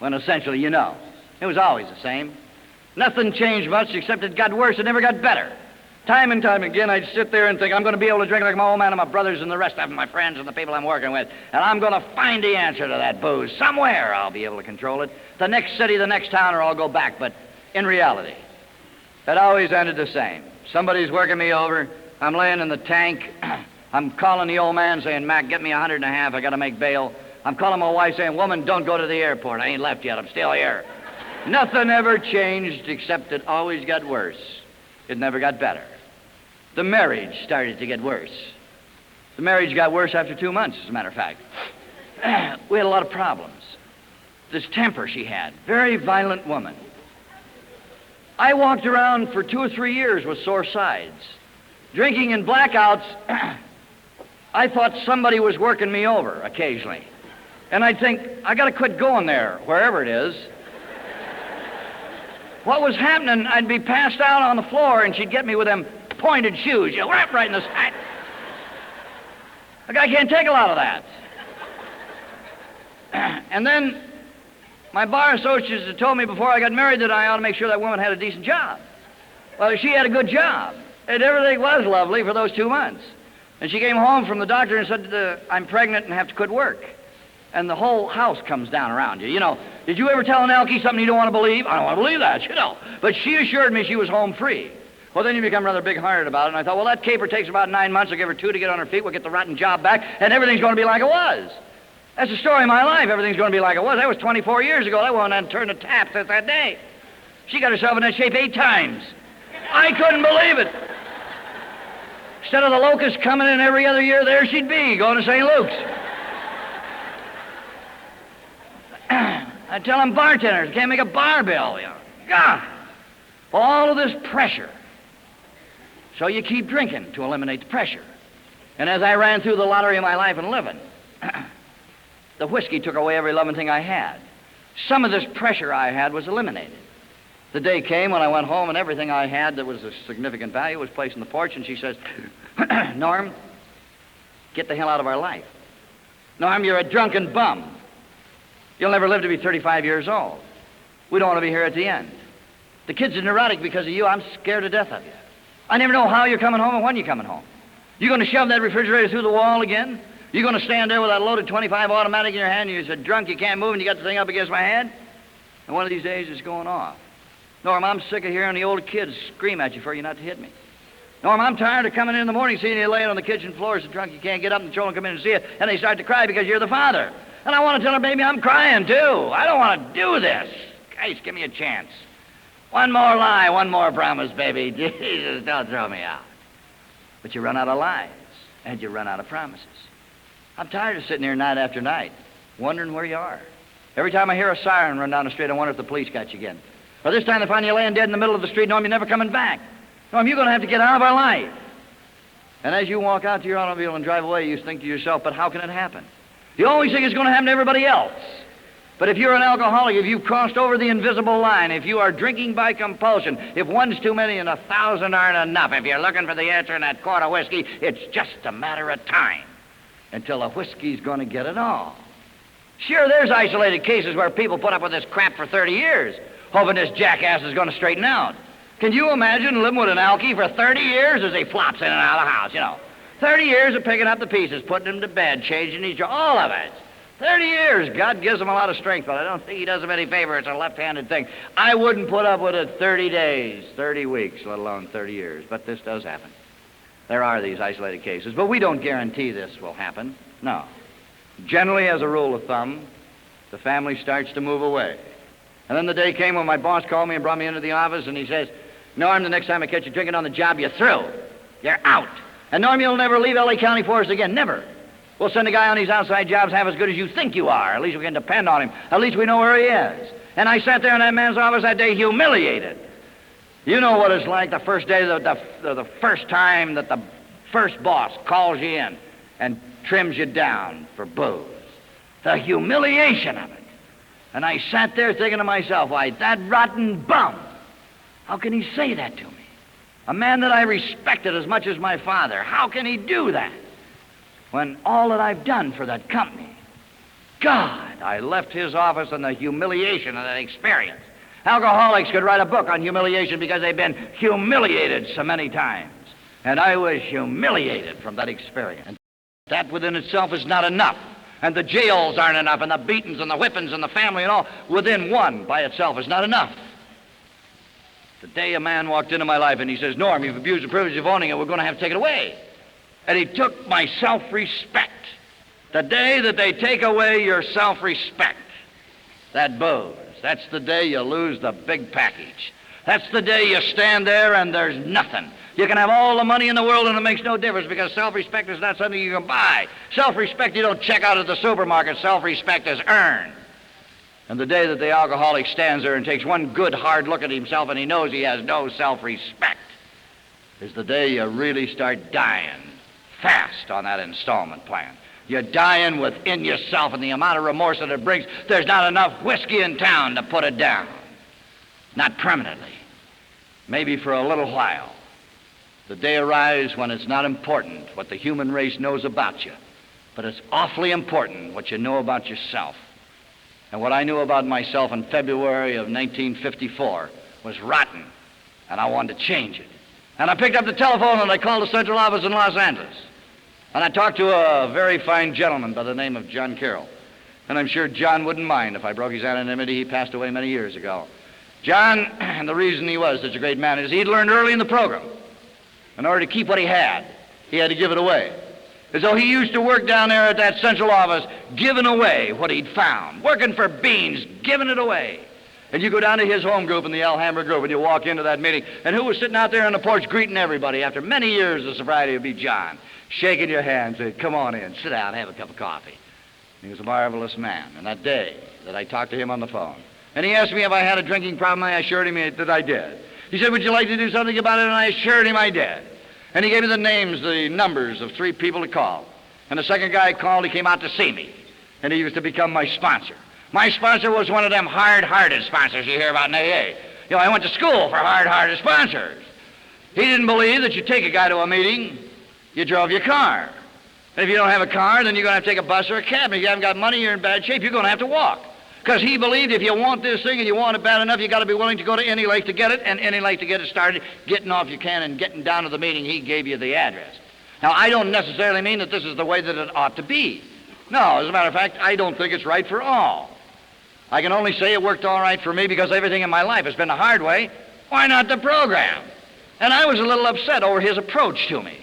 When essentially, you know, it was always the same. Nothing changed much except it got worse. It never got better. Time and time again, I'd sit there and think, I'm going to be able to drink like my old man and my brothers and the rest of them, my friends and the people I'm working with, and I'm going to find the answer to that booze. Somewhere I'll be able to control it. The next city, the next town, or I'll go back. But in reality, it always ended the same. Somebody's working me over. I'm laying in the tank. I'm calling the old man saying, Mac, get me 150. I got to make bail. I'm calling my wife saying, woman, don't go to the airport. I ain't left yet. I'm still here. Nothing ever changed except it always got worse. It never got better. The marriage started to get worse. The marriage got worse after 2 months, as a matter of fact. We had a lot of problems. This temper she had, very violent woman. I walked around for 2 or 3 years with sore sides. Drinking in blackouts, I thought somebody was working me over occasionally. And I'd think, I got to quit going there, wherever it is. What was happening, I'd be passed out on the floor and she'd get me with them pointed shoes, you know, right in the side. A guy can't take a lot of that. And then my bar associates had told me before I got married that I ought to make sure that woman had a decent job. Well, she had a good job. And everything was lovely for those 2 months. And she came home from the doctor and said, I'm pregnant and have to quit work. And the whole house comes down around you. You know, did you ever tell an Elkie something you don't want to believe? I don't want to believe that, you know. But she assured me she was home free. Well, then you become rather big-hearted about it. And I thought, well, that caper takes about 9 months. I'll give her 2 to get on her feet. We'll get the rotten job back, and everything's going to be like it was. That's the story of my life. Everything's going to be like it was. That was 24 years ago. That woman hadn't turned a tap since that day. She got herself in that shape 8 times. I couldn't believe it. Instead of the locusts coming in every other year, there she'd be, going to St. Luke's. I tell them bartenders can't make a bar bill, you know. God, all of this pressure. So you keep drinking to eliminate the pressure. And as I ran through the lottery of my life and living, the whiskey took away every loving thing I had. Some of this pressure I had was eliminated. The day came when I went home and everything I had that was of significant value was placed on the porch, and she says, Norm, get the hell out of our life. Norm, you're a drunken bum. You'll never live to be 35 years old. We don't want to be here at the end. The kids are neurotic because of you. I'm scared to death of you. I never know how you're coming home and when you're coming home. You going to shove that refrigerator through the wall again? You going to stand there with that loaded .25 automatic in your hand and you're so drunk you can't move and you got the thing up against my head? And one of these days it's going off. Norm, I'm sick of hearing the old kids scream at you for you not to hit me. Norm, I'm tired of coming in the morning seeing you laying on the kitchen floor so drunk you can't get up and the children come in and see you and they start to cry because you're the father. And I want to tell her, baby, I'm crying too. I don't want to do this. Guys, give me a chance. One more lie, one more promise, baby. Jesus, don't throw me out. But you run out of lies and you run out of promises. I'm tired of sitting here night after night wondering where you are. Every time I hear a siren run down the street, I wonder if the police got you again. Or this time they find you laying dead in the middle of the street, Norm, you're never coming back. Norm, you're going to have to get out of our life. And as you walk out to your automobile and drive away, you think to yourself, but how can it happen? You always think it's going to happen to everybody else. But if you're an alcoholic, if you've crossed over the invisible line, if you are drinking by compulsion, if one's too many and 1,000 aren't enough, if you're looking for the answer in that quart of whiskey, it's just a matter of time until the whiskey's going to get it all. Sure, there's isolated cases where people put up with this crap for 30 years, hoping this jackass is going to straighten out. Can you imagine living with an alkie for 30 years as he flops in and out of the house, you know? 30 years of picking up the pieces, putting them to bed, changing each, all of it. 30 years. God gives him a lot of strength, but I don't think he does him any favor. It's a left-handed thing. I wouldn't put up with it 30 days, 30 weeks, let alone 30 years. But this does happen. There are these isolated cases, but we don't guarantee this will happen. No. Generally, as a rule of thumb, the family starts to move away. And then the day came when my boss called me and brought me into the office, and he says, Norm, the next time I catch you drinking on the job, you're through. You're out. And Norm, you'll never leave L.A. County for us again. Never. We'll send a guy on these outside jobs half as good as you think you are. At least we can depend on him. At least we know where he is. And I sat there in that man's office that day humiliated. You know what it's like the first day, the first time that the first boss calls you in and trims you down for booze. The humiliation of it. And I sat there thinking to myself, why, that rotten bum, how can he say that to me? A man that I respected as much as my father, how can he do that? When all that I've done for that company, God, I left his office in the humiliation of that experience. Alcoholics could write a book on humiliation because they've been humiliated so many times. And I was humiliated from that experience. And that within itself is not enough. And the jails aren't enough, and the beatings and the whippings and the family and all within one by itself is not enough. The day a man walked into my life and he says, Norm, you've abused the privilege of owning it, we're going to have to take it away. And he took my self-respect. The day that they take away your self-respect, that booze, that's the day you lose the big package. That's the day you stand there and there's nothing. You can have all the money in the world and it makes no difference because self-respect is not something you can buy. Self-respect you don't check out at the supermarket. Self-respect is earned. And the day that the alcoholic stands there and takes one good hard look at himself and he knows he has no self-respect is the day you really start dying fast on that installment plan. You're dying within yourself, and the amount of remorse that it brings, there's not enough whiskey in town to put it down. Not permanently. Maybe for a little while. The day arrives when it's not important what the human race knows about you, but it's awfully important what you know about yourself. And what I knew about myself in February of 1954 was rotten, and I wanted to change it. And I picked up the telephone and I called the central office in Los Angeles. And I talked to a very fine gentleman by the name of John Carroll. And I'm sure John wouldn't mind if I broke his anonymity. He passed away many years ago. John, and the reason he was such a great man is he'd learned early in the program. In order to keep what he had to give it away. And so he used to work down there at that central office, giving away what he'd found, working for beans, giving it away. And you go down to his home group in the Alhambra group, and you walk into that meeting, and who was sitting out there on the porch greeting everybody after many years of sobriety would be John, shaking your hand, saying, come on in, sit down, have a cup of coffee. And he was a marvelous man. And that day that I talked to him on the phone, and he asked me if I had a drinking problem, I assured him that I did. He said, would you like to do something about it? And I assured him I did. And he gave me the numbers of 3 people to call. And the second guy called, he came out to see me. And he was to become my sponsor. My sponsor was one of them hard-hearted sponsors you hear about in AA. You know, I went to school for hard-hearted sponsors. He didn't believe that you take a guy to a meeting, you drove your car. And if you don't have a car, then you're going to have to take a bus or a cab. And if you haven't got money, you're in bad shape, you're going to have to walk. Because he believed if you want this thing and you want it bad enough, you got to be willing to go to any length to get it, and any length to get it started, getting off you can and getting down to the meeting. He gave you the address. Now, I don't necessarily mean that this is the way that it ought to be. No, as a matter of fact, I don't think it's right for all. I can only say it worked all right for me because everything in my life has been the hard way. Why not the program? And I was a little upset over his approach to me.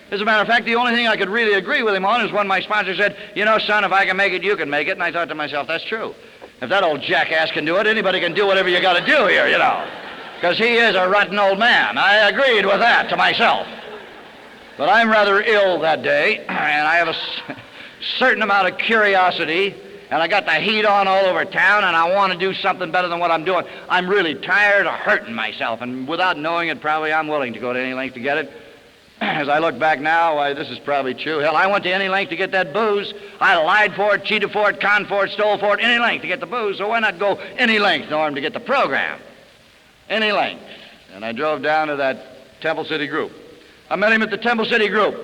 As a matter of fact, the only thing I could really agree with him on is when my sponsor said, you know, son, if I can make it, you can make it. And I thought to myself, that's true. If that old jackass can do it, anybody can do whatever you got to do here, you know. Because he is a rotten old man. I agreed with that to myself. But I'm rather ill that day, and I have a certain amount of curiosity, and I got the heat on all over town, and I want to do something better than what I'm doing. I'm really tired of hurting myself, and without knowing it, probably I'm willing to go to any length to get it. As I look back now, why, this is probably true. Hell, I went to any length to get that booze. I lied for it, cheated for it, conned for it, stole for it, any length to get the booze. So why not go any length, Norm, to get the program? Any length. And I drove down to that Temple City group. I met him at the Temple City group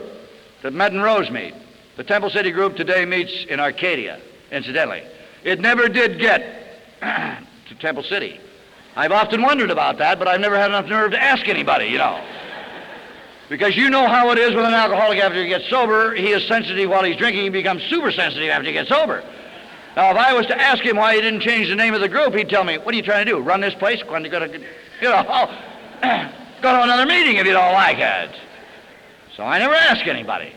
that met in Rosemead. The Temple City group today meets in Arcadia, incidentally. It never did get to Temple City. I've often wondered about that, but I've never had enough nerve to ask anybody, you know. Because you know how it is with an alcoholic after he gets sober. He is sensitive while he's drinking. He becomes super sensitive after he gets sober. Now, if I was to ask him why he didn't change the name of the group, he'd tell me, what are you trying to do, run this place? When you go to, you know, go to another meeting if you don't like it. So I never asked anybody.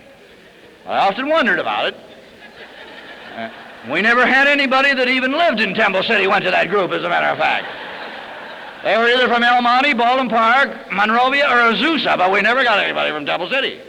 I often wondered about it. We never had anybody that even lived in Temple City went to that group, as a matter of fact. They were either from El Monte, Baldwin Park, Monrovia, or Azusa, but we never got anybody from Temple City.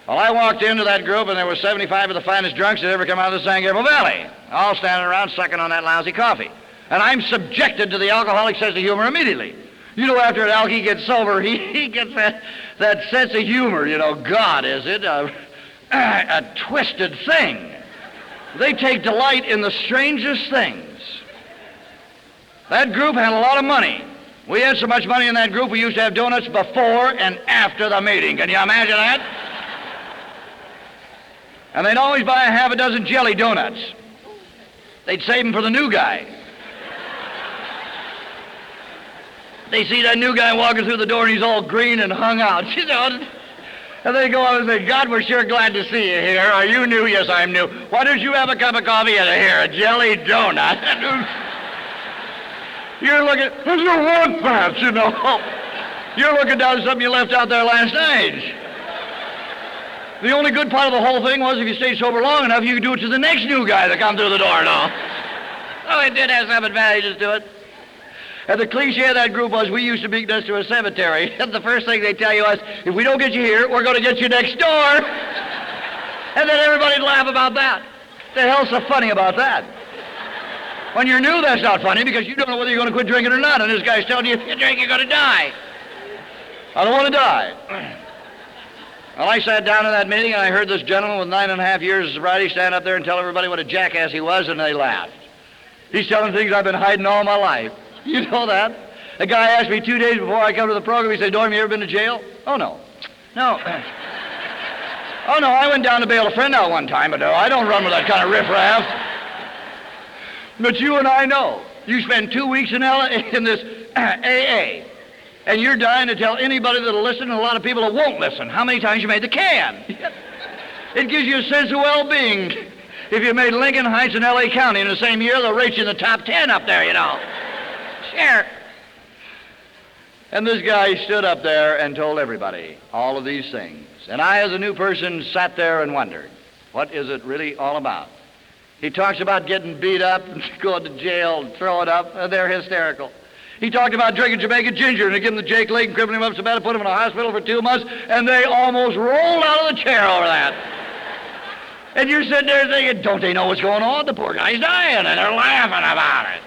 Well, I walked into that group, and there were 75 of the finest drunks that ever come out of the San Gabriel Valley, all standing around sucking on that lousy coffee. And I'm subjected to the alcoholic sense of humor immediately. You know, after an alky gets sober, he gets that sense of humor. You know, God, is it a twisted thing. They take delight in the strangest things. That group had a lot of money. We had so much money in that group, we used to have donuts before and after the meeting. Can you imagine that? And they'd always buy a half a dozen jelly donuts. They'd save them for the new guy. They see that new guy walking through the door, and he's all green and hung out, you know. And they go out and say, God, we're sure glad to see you here. Are you new? Yes, I'm new. Why don't you have a cup of coffee and here, a jelly donut? You're looking, there's no want that, you know. You're looking down at something you left out there last night. The only good part of the whole thing was if you stayed sober long enough, you could do it to the next new guy that come through the door, no? Oh, it did have some advantages to it. And the cliche of that group was we used to be next to a cemetery. And the first thing they tell you was, if we don't get you here, we're going to get you next door. And then everybody'd laugh about that. The hell's so funny about that? When you're new, that's not funny because you don't know whether you're going to quit drinking or not. And this guy's telling you, if you drink, you're going to die. I don't want to die. Well, I sat down in that meeting and I heard this gentleman with 9.5 years of sobriety stand up there and tell everybody what a jackass he was, and they laughed. He's telling things I've been hiding all my life. You know that? A guy asked me 2 days before I come to the program, he said, Norm, you ever been to jail? Oh, no. No. Oh, no, I went down to bail a friend out one time, but no, I don't run with that kind of riffraff. But you and I know. You spend 2 weeks in this AA. And you're dying to tell anybody that'll listen and a lot of people that won't listen how many times you made the can. It gives you a sense of well-being. If you made Lincoln Heights and L.A. County in the same year, they'll rate you in the top 10 up there, you know. Sure. And this guy stood up there and told everybody all of these things. And I, as a new person, sat there and wondered, what is it really all about? He talks about getting beat up and going to jail and throwing up, and they're hysterical. He talked about drinking Jamaican ginger and they give him the Jake Leg and crippling him up so bad, put him in a hospital for 2 months, and they almost rolled out of the chair over that. And you're sitting there thinking, don't they know what's going on? The poor guy's dying, and they're laughing about it.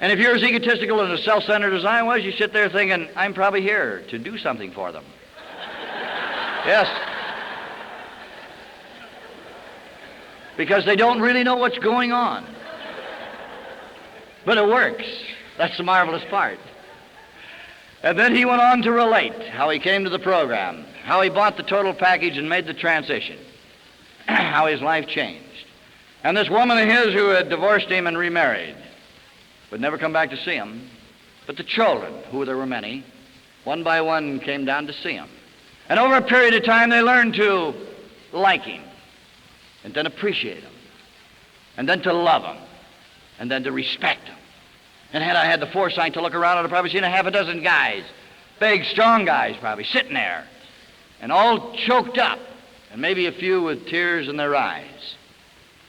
And if you're as egotistical and as self-centered as I was, you sit there thinking, I'm probably here to do something for them. Yes. Because they don't really know what's going on. But it works. That's the marvelous part. And then he went on to relate how he came to the program, how he bought the total package and made the transition, how his life changed. And this woman of his who had divorced him and remarried would never come back to see him, but the children, who there were many, one by one came down to see him. And over a period of time, they learned to like him, and then appreciate him, and then to love him, and then to respect him. And had I had the foresight to look around, I'd have probably seen a half a dozen guys, big, strong guys probably, sitting there, and all choked up, and maybe a few with tears in their eyes,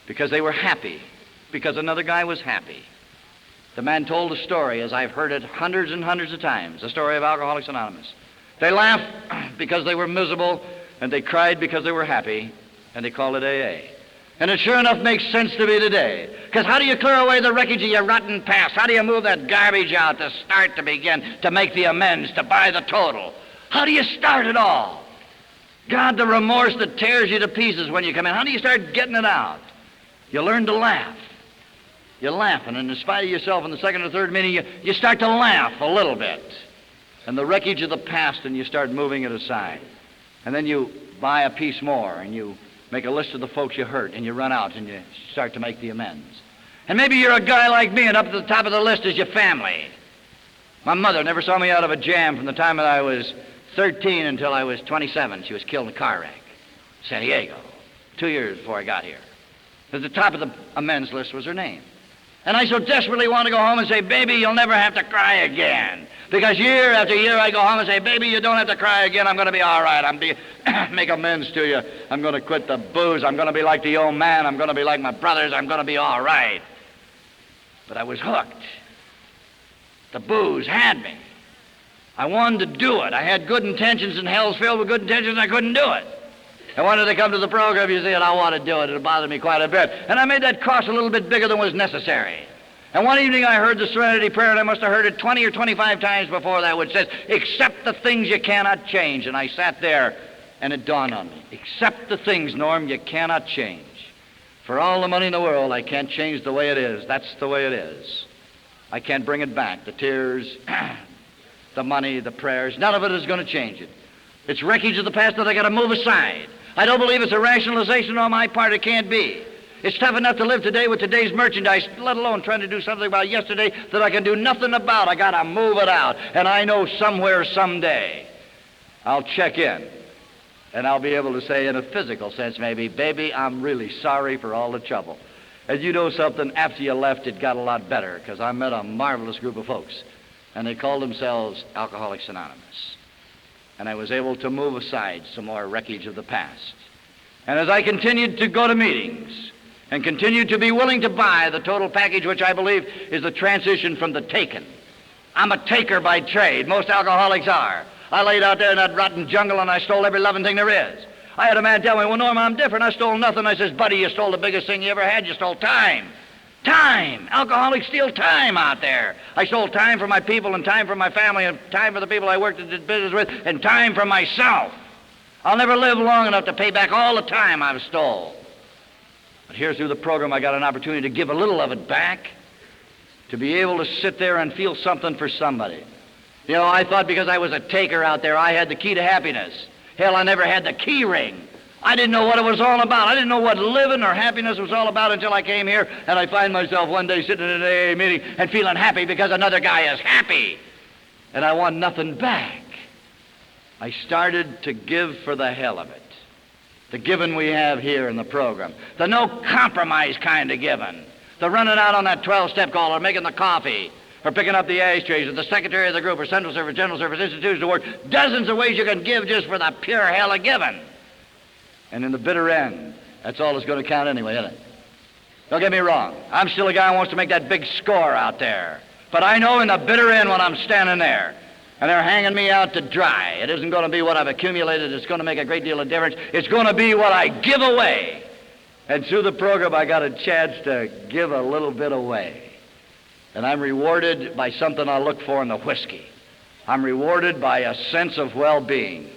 because they were happy, because another guy was happy. The man told a story, as I've heard it hundreds and hundreds of times, the story of Alcoholics Anonymous. They laughed because they were miserable, and they cried because they were happy, and they called it AA. And it sure enough makes sense to me today. Because how do you clear away the wreckage of your rotten past? How do you move that garbage out to start to begin, to make the amends, to buy the total? How do you start it all? God, the remorse that tears you to pieces when you come in, how do you start getting it out? You learn to laugh. You're laughing, and in spite of yourself in the second or third meeting, you start to laugh a little bit. And the wreckage of the past, and you start moving it aside. And then you buy a piece more, and you make a list of the folks you hurt, and you run out, and you start to make the amends. And maybe you're a guy like me, and up at the top of the list is your family. My mother never saw me out of a jam from the time that I was 13 until I was 27. She was killed in a car wreck, San Diego, 2 years before I got here. At the top of the amends list was her name. And I so desperately want to go home and say, baby, you'll never have to cry again. Because year after year I go home and say, baby, you don't have to cry again. I'm going to be all right. Make amends to you. I'm going to quit the booze. I'm going to be like the old man. I'm going to be like my brothers. I'm going to be all right. But I was hooked. The booze had me. I wanted to do it. I had good intentions, and hell's filled with good intentions, and I couldn't do it. And when did they come to the program, you say, I want to do it. It'll bother me quite a bit. And I made that cost a little bit bigger than was necessary. And one evening I heard the Serenity Prayer, and I must have heard it 20 or 25 times before that, which says, accept the things you cannot change. And I sat there, and it dawned on me. Accept the things, Norm, you cannot change. For all the money in the world, I can't change the way it is. That's the way it is. I can't bring it back. The tears, the money, the prayers, none of it is going to change it. It's wreckage of the past that I got to move aside. I don't believe it's a rationalization on my part. It can't be. It's tough enough to live today with today's merchandise, let alone trying to do something about yesterday that I can do nothing about. I got to move it out. And I know somewhere, someday, I'll check in. And I'll be able to say, in a physical sense maybe, baby, I'm really sorry for all the trouble. And you know something, after you left, it got a lot better, because I met a marvelous group of folks. And they called themselves Alcoholics Anonymous. And I was able to move aside some more wreckage of the past. And as I continued to go to meetings and continued to be willing to buy the total package, which I believe is the transition from the taken. I'm a taker by trade. Most alcoholics are. I laid out there in that rotten jungle and I stole every loving thing there is. I had a man tell me, well, Norm, I'm different. I stole nothing. I says, buddy, you stole the biggest thing you ever had. You stole time. Time. Alcoholics steal time out there. I stole time for my people and time for my family and time for the people I worked and did business with and time for myself. I'll never live long enough to pay back all the time I've stole. But here through the program, I got an opportunity to give a little of it back, to be able to sit there and feel something for somebody. You know, I thought because I was a taker out there, I had the key to happiness. Hell, I never had the key ring. I didn't know what it was all about. I didn't know what living or happiness was all about until I came here, and I find myself one day sitting in an AA meeting and feeling happy because another guy is happy. and I want nothing back. I started to give for the hell of it. The giving we have here in the program. The no compromise kind of giving. The running out on that 12-step call, or making the coffee, or picking up the ashtrays, or the secretary of the group, or central service, general service, institutions of work. Dozens of ways you can give just for the pure hell of giving. And in the bitter end, that's all that's going to count anyway, isn't it? Don't get me wrong. I'm still a guy who wants to make that big score out there. But I know in the bitter end when I'm standing there, and they're hanging me out to dry, it isn't going to be what I've accumulated. It's going to make a great deal of difference. It's going to be what I give away. And through the program, I got a chance to give a little bit away. And I'm rewarded by something I look for in the whiskey. I'm rewarded by a sense of well-being.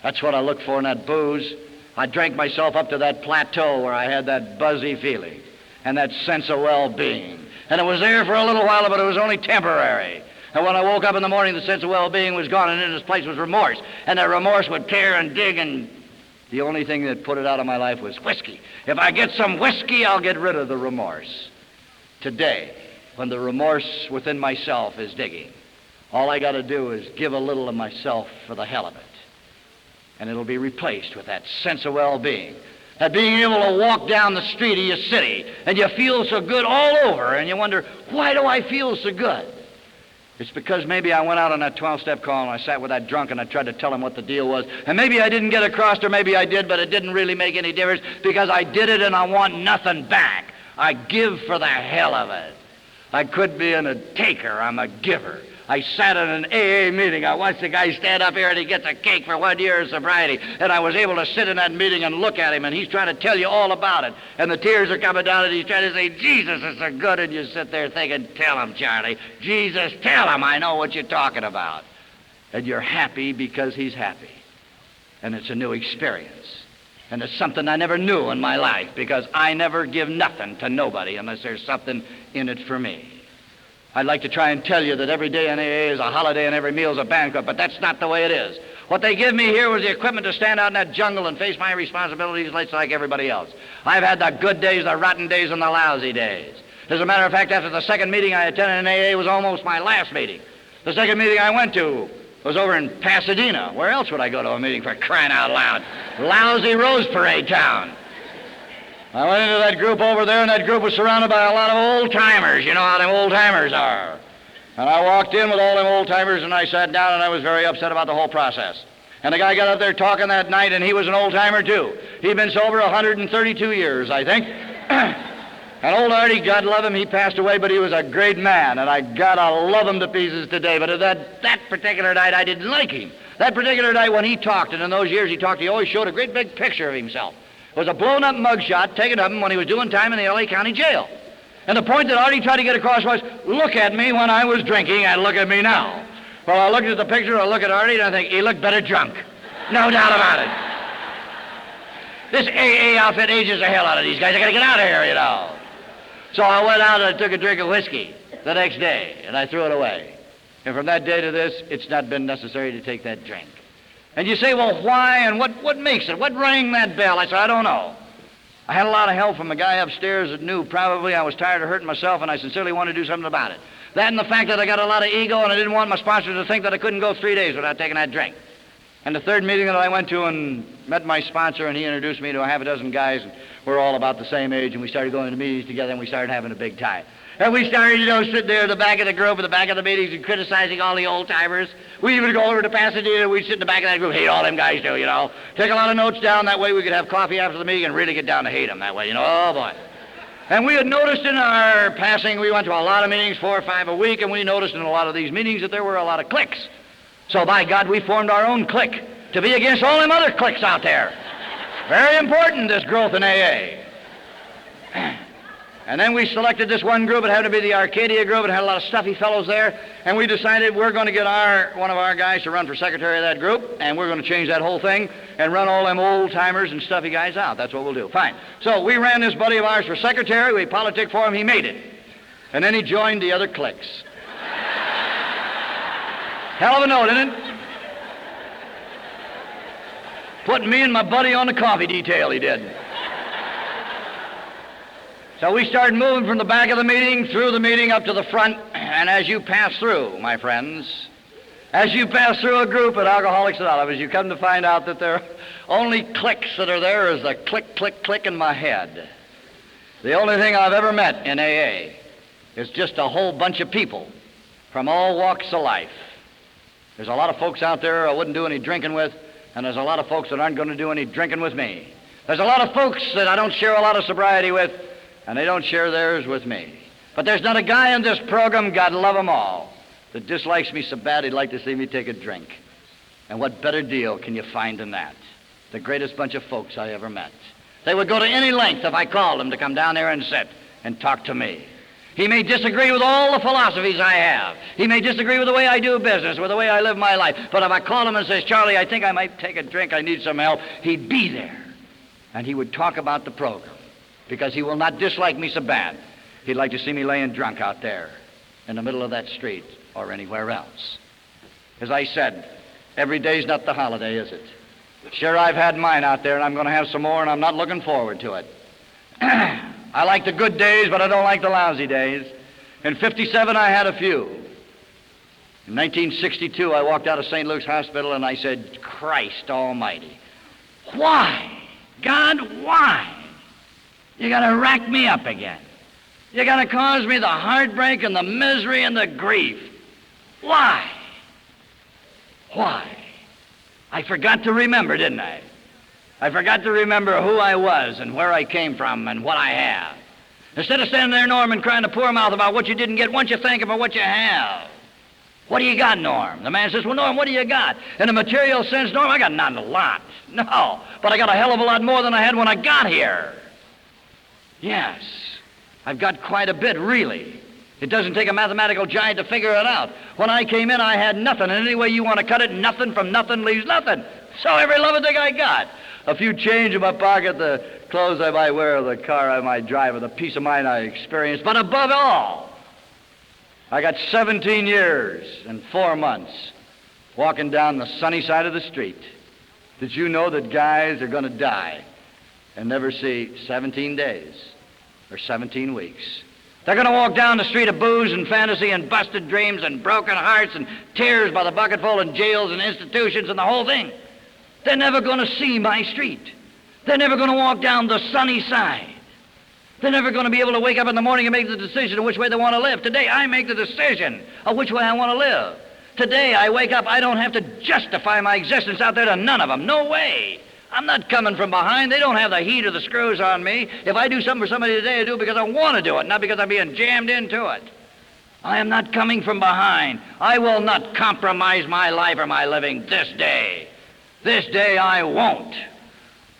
That's what I look for in that booze. I drank myself up to that plateau where I had that buzzy feeling and that sense of well-being. And it was there for a little while, but it was only temporary. And when I woke up in the morning, the sense of well-being was gone, and in its place was remorse. And that remorse would tear and dig, and the only thing that put it out of my life was whiskey. If I get some whiskey, I'll get rid of the remorse. Today, when the remorse within myself is digging, all I got to do is give a little of myself for the hell of it. And it'll be replaced with that sense of well-being. That being able to walk down the street of your city, and you feel so good all over, and you wonder, why do I feel so good? It's because maybe I went out on that 12-step call and I sat with that drunk and I tried to tell him what the deal was. And maybe I didn't get across, or maybe I did, but it didn't really make any difference because I did it and I want nothing back. I give for the hell of it. I quit being a taker, I'm a giver. I sat in an AA meeting. I watched the guy stand up here and he gets a cake for 1 year of sobriety. And I was able to sit in that meeting and look at him, and he's trying to tell you all about it. And the tears are coming down, and he's trying to say, Jesus is so good. And you sit there thinking, tell him, Charlie. Jesus, tell him I know what you're talking about. And you're happy because he's happy. And it's a new experience. And it's something I never knew in my life, because I never give nothing to nobody unless there's something in it for me. I'd like to try and tell you that every day in AA is a holiday and every meal is a banquet, but that's not the way it is. What they give me here was the equipment to stand out in that jungle and face my responsibilities like everybody else. I've had the good days, the rotten days, and the lousy days. As a matter of fact, after the second meeting I attended in AA was almost my last meeting. The second meeting I went to was over in Pasadena. Where else would I go to a meeting, for crying out loud? Lousy Rose Parade town. I went into that group over there, and that group was surrounded by a lot of old-timers. You know how them old-timers are. And I walked in with all them old-timers, and I sat down, and I was very upset about the whole process. And the guy got up there talking that night, and he was an old-timer, too. He'd been sober 132 years, I think. And old Artie, God love him, he passed away, but he was a great man, and I gotta love him to pieces today. But that particular night, I didn't like him. That particular night when he talked, and in those years he talked, he always showed a great big picture of himself. It was a blown-up mugshot taken of him when he was doing time in the L.A. County Jail. And the point that Artie tried to get across was, look at me when I was drinking and look at me now. Well, I looked at the picture, I look at Artie, and I think, he looked better drunk. No doubt about it. This AA outfit ages the hell out of these guys. I gotta get out of here, you know. So I went out and I took a drink of whiskey the next day, and I threw it away. And from that day to this, it's not been necessary to take that drink. And you say, well, why, and what makes it? What rang that bell? I said, I don't know. I had a lot of help from a guy upstairs that knew probably I was tired of hurting myself, and I sincerely wanted to do something about it. That and the fact that I got a lot of ego, and I didn't want my sponsors to think that I couldn't go 3 days without taking that drink. And the third meeting that I went to and met my sponsor, and he introduced me to a half a dozen guys, and we're all about the same age, and we started going to meetings together, and we started having a big time. And we started, sitting there in the back of the group, at the back of the meetings, and criticizing all the old-timers. We even go over to Pasadena, and we'd sit in the back of that group, hate all them guys do, Take a lot of notes down, that way we could have coffee after the meeting and really get down to hate them that way, oh boy. And we had noticed in our passing, we went to a lot of meetings, 4 or 5 a week, and we noticed in a lot of these meetings that there were a lot of cliques. So by God, we formed our own clique to be against all them other cliques out there. Very important, this growth in AA. And then we selected this one group. It happened to be the Arcadia group. It had a lot of stuffy fellows there. And we decided we're going to get one of our guys to run for secretary of that group, and we're going to change that whole thing and run all them old-timers and stuffy guys out. That's what we'll do. Fine. So we ran this buddy of ours for secretary. We politicked for him. He made it. And then he joined the other cliques. Hell of a note, isn't it? Putting me and my buddy on the coffee detail, he did. So we started moving from the back of the meeting, through the meeting, up to the front, and as you pass through, my friends, As you pass through a group at Alcoholics Anonymous, you come to find out that there are only clicks that are there is the click, click, click in my head. The only thing I've ever met in AA is just a whole bunch of people from all walks of life. There's a lot of folks out there I wouldn't do any drinking with, and there's a lot of folks that aren't going to do any drinking with me. There's a lot of folks that I don't share a lot of sobriety with, and they don't share theirs with me. But there's not a guy in this program, God love them all, that dislikes me so bad he'd like to see me take a drink. And what better deal can you find than that? The greatest bunch of folks I ever met. They would go to any length if I called them to come down there and sit and talk to me. He may disagree with all the philosophies I have. He may disagree with the way I do business, with the way I live my life. But if I call him and says, Charlie, I think I might take a drink, I need some help, he'd be there. And he would talk about the program, because he will not dislike me so bad. He'd like to see me laying drunk out there in the middle of that street or anywhere else. As I said, every day's not the holiday, is it? Sure, I've had mine out there, and I'm going to have some more, and I'm not looking forward to it. I like the good days, but I don't like the lousy days. In '57, I had a few. In 1962, I walked out of St. Luke's Hospital, and I said, Christ almighty, why? God, why? You're going to rack me up again. You're going to cause me the heartbreak and the misery and the grief. Why? Why? I forgot to remember, didn't I? I forgot to remember who I was and where I came from and what I have. Instead of standing there, Norm, and crying to poor mouth about what you didn't get, why don't you thank him for what you have? What do you got, Norm? The man says, well, Norm, what do you got? In a material sense, Norm, I got not a lot. No, but I got a hell of a lot more than I had when I got here. Yes, I've got quite a bit, really. It doesn't take a mathematical giant to figure it out. When I came in, I had nothing, and any way you want to cut it, nothing from nothing leaves nothing. So every loving thing I got. A few change in my pocket, the clothes I might wear, the car I might drive, or the peace of mind I experienced. But above all, I got 17 years and 4 months walking down the sunny side of the street. Did you know that guys are going to die and never see 17 days or 17 weeks? They're going to walk down the street of booze and fantasy and busted dreams and broken hearts and tears by the bucketful and jails and institutions and the whole thing. They're never going to see my street. They're never going to walk down the sunny side. They're never going to be able to wake up in the morning and make the decision of which way they want to live. Today, I make the decision of which way I want to live. Today, I wake up, I don't have to justify my existence out there to none of them. No way. I'm not coming from behind. They don't have the heat or the screws on me. If I do something for somebody today, I do it because I want to do it, not because I'm being jammed into it. I am not coming from behind. I will not compromise my life or my living this day. This day I won't.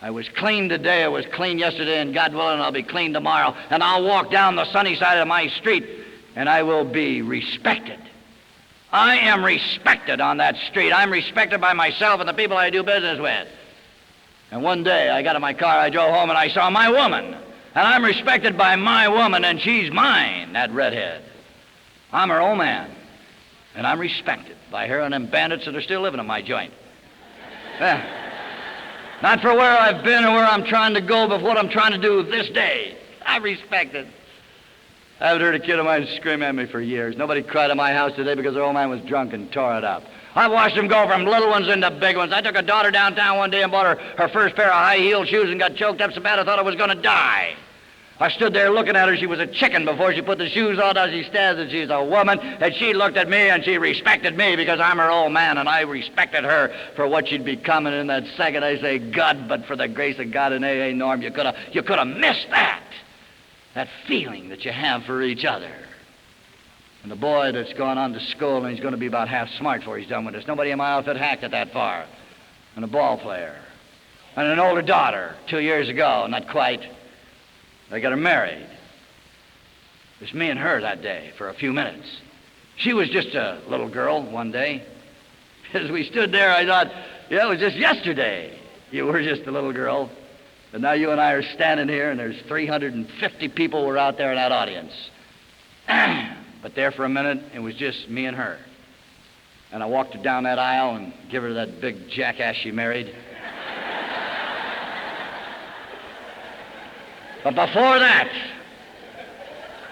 I was clean today, I was clean yesterday, and God willing, I'll be clean tomorrow, and I'll walk down the sunny side of my street, and I will be respected. I am respected on that street. I'm respected by myself and the people I do business with. And one day, I got in my car, I drove home, and I saw my woman, and I'm respected by my woman, and she's mine, that redhead. I'm her old man, and I'm respected by her and them bandits that are still living in my joint. Not for where I've been or where I'm trying to go, but what I'm trying to do this day. I'm respected. I haven't heard a kid of mine scream at me for years. Nobody cried at my house today because their old man was drunk and tore it up. I've watched them go from little ones into big ones. I took a daughter downtown one day and bought her first pair of high-heeled shoes and got choked up so bad I thought I was going to die. I stood there looking at her. She was a chicken before she put the shoes on. Now she stands and she's a woman. And she looked at me and she respected me because I'm her old man, and I respected her for what she'd become. And in that second I say, God, but for the grace of God in AA, Norm, you could have missed that. That feeling that you have for each other. And the boy that's gone on to school and he's going to be about half smart before he's done with this. Nobody in my outfit hacked it that far. And a ball player. And an older daughter 2 years ago, not quite. They got her married. It was me and her that day for a few minutes. She was just a little girl one day. As we stood there, I thought, yeah, it was just yesterday. You were just a little girl. And now you and I are standing here, and there's 350 people were out there in that audience. But there for a minute, it was just me and her. And I walked her down that aisle and give her that big jackass she married. But before that,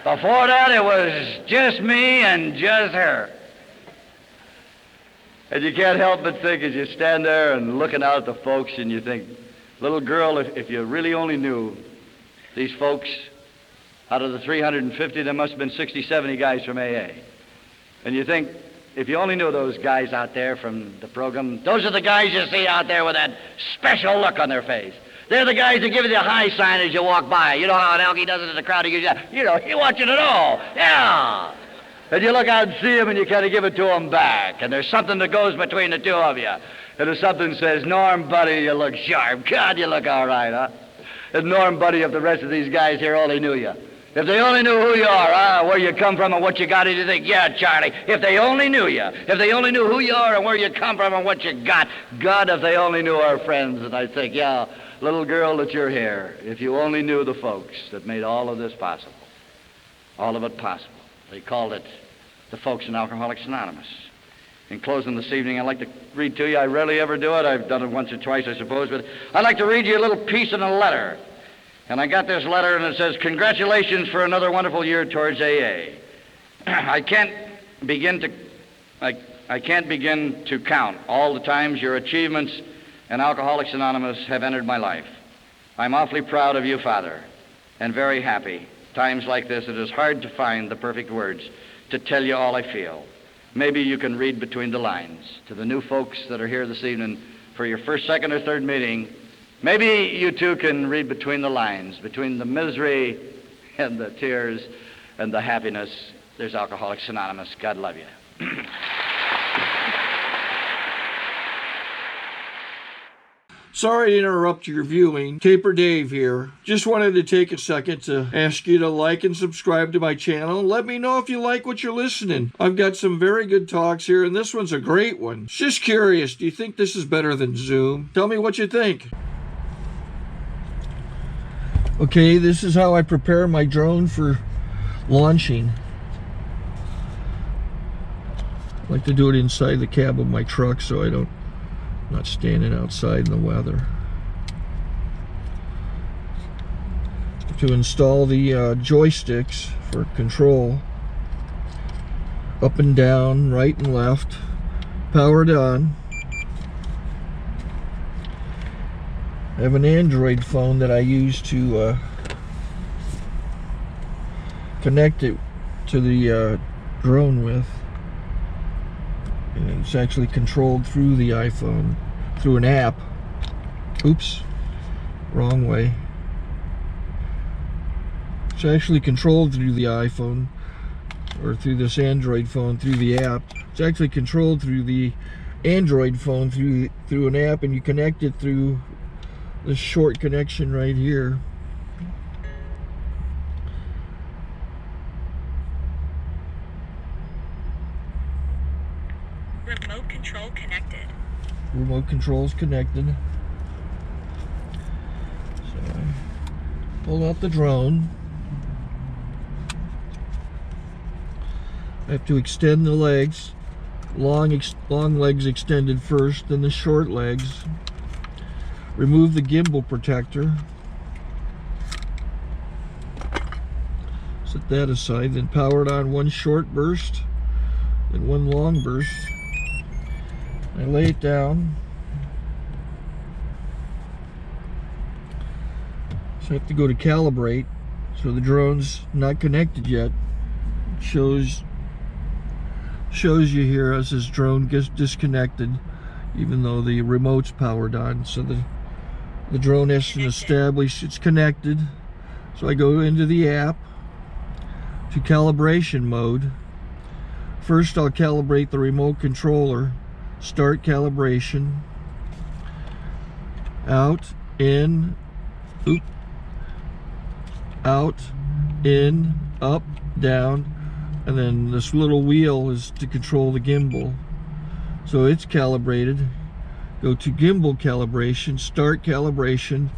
it was just me and just her. And you can't help but think as you stand there and looking out at the folks and you think, little girl, if you really only knew these folks, out of the 350, there must have been 60, 70 guys from AA. And you think, if you only knew those guys out there from the program, those are the guys you see out there with that special look on their face. They're the guys that give you the high sign as you walk by. You know how an Alki does it in the crowd? He gives you that. You know, you watch it at all. Yeah. And you look out and see him and you kind of give it to him back. And there's something that goes between the two of you. And there's something that says, Norm, buddy, you look sharp. God, you look all right, huh? And Norm, buddy, if the rest of these guys here only knew you. If they only knew who you are, where you come from and what you got, and you think, yeah, Charlie, if they only knew you. If they only knew who you are and where you come from and what you got. God, if they only knew our friends. And I think, yeah, little girl, that you're here. If you only knew the folks that made all of this possible. All of it possible. They called it the folks in Alcoholics Anonymous. In closing this evening, I'd like to read to you. I rarely ever do it. I've done it once or twice, I suppose. But I'd like to read you a little piece in a letter. And I got this letter, and it says, congratulations for another wonderful year towards AA. I can't begin to count all the times your achievements in Alcoholics Anonymous have entered my life. I'm awfully proud of you, Father, and very happy. Times like this, it is hard to find the perfect words to tell you all I feel. Maybe you can read between the lines. To the new folks that are here this evening for your first, second, or third meeting, maybe you too can read between the lines, between the misery and the tears and the happiness. There's Alcoholics Anonymous. God love you. Sorry to interrupt your viewing. Taper Dave here. Just wanted to take a second to ask you to like and subscribe to my channel. Let me know if you like what you're listening. I've got some very good talks here, and this one's a great one. Just curious, do you think this is better than Zoom? Tell me what you think. Okay, this is how I prepare my drone for launching. I like to do it inside the cab of my truck so I'm not standing outside in the weather. To install the joysticks for control, up and down, right and left, powered on. I have an Android phone that I use to connect it to the drone with. And it's actually controlled through the iPhone, through an app. Oops, wrong way. It's actually controlled through the iPhone, or through this Android phone, through the app. It's actually controlled through the Android phone, through an app, and you connect it through this short connection right here. Remote control connected. Remote control's connected. So I pull out the drone. I have to extend the legs. Long legs extended first, then the short legs. Remove the gimbal protector. Set that aside, then power it on one short burst, then one long burst. I lay it down. So I have to go to calibrate. So the drone's not connected yet. It shows you here as this drone gets disconnected, even though the remote's powered on. So the drone has to establish it's connected. So I go into the app to calibration mode. First I'll calibrate the remote controller. Start calibration. Out, in, oop, out, in, up, down, and then this little wheel is to control the gimbal. So it's calibrated. Go to gimbal calibration, start calibration,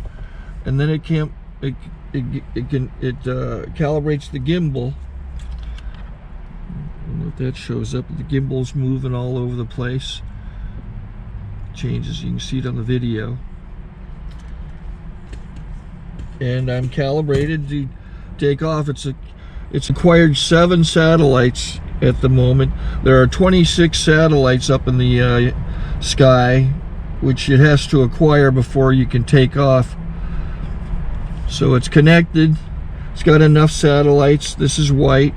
and then it calibrates the gimbal. I don't know if that shows up. The gimbal's moving all over the place. Changes, you can see it on the video. And I'm calibrated to take off. It's acquired 7 satellites at the moment. There are 26 satellites up in the sky, which it has to acquire before you can take off. So it's connected. It's got enough satellites. This is white.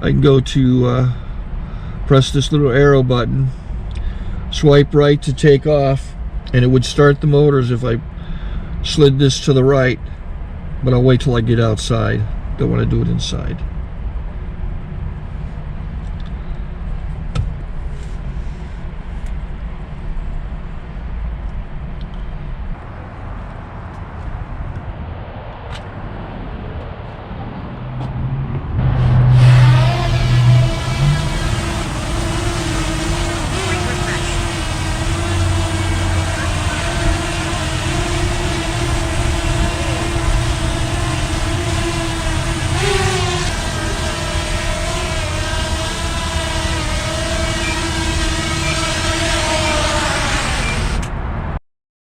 I can go to press this little arrow button, swipe right to take off, and it would start the motors if I slid this to the right, but I'll wait till I get outside. Don't want to do it inside.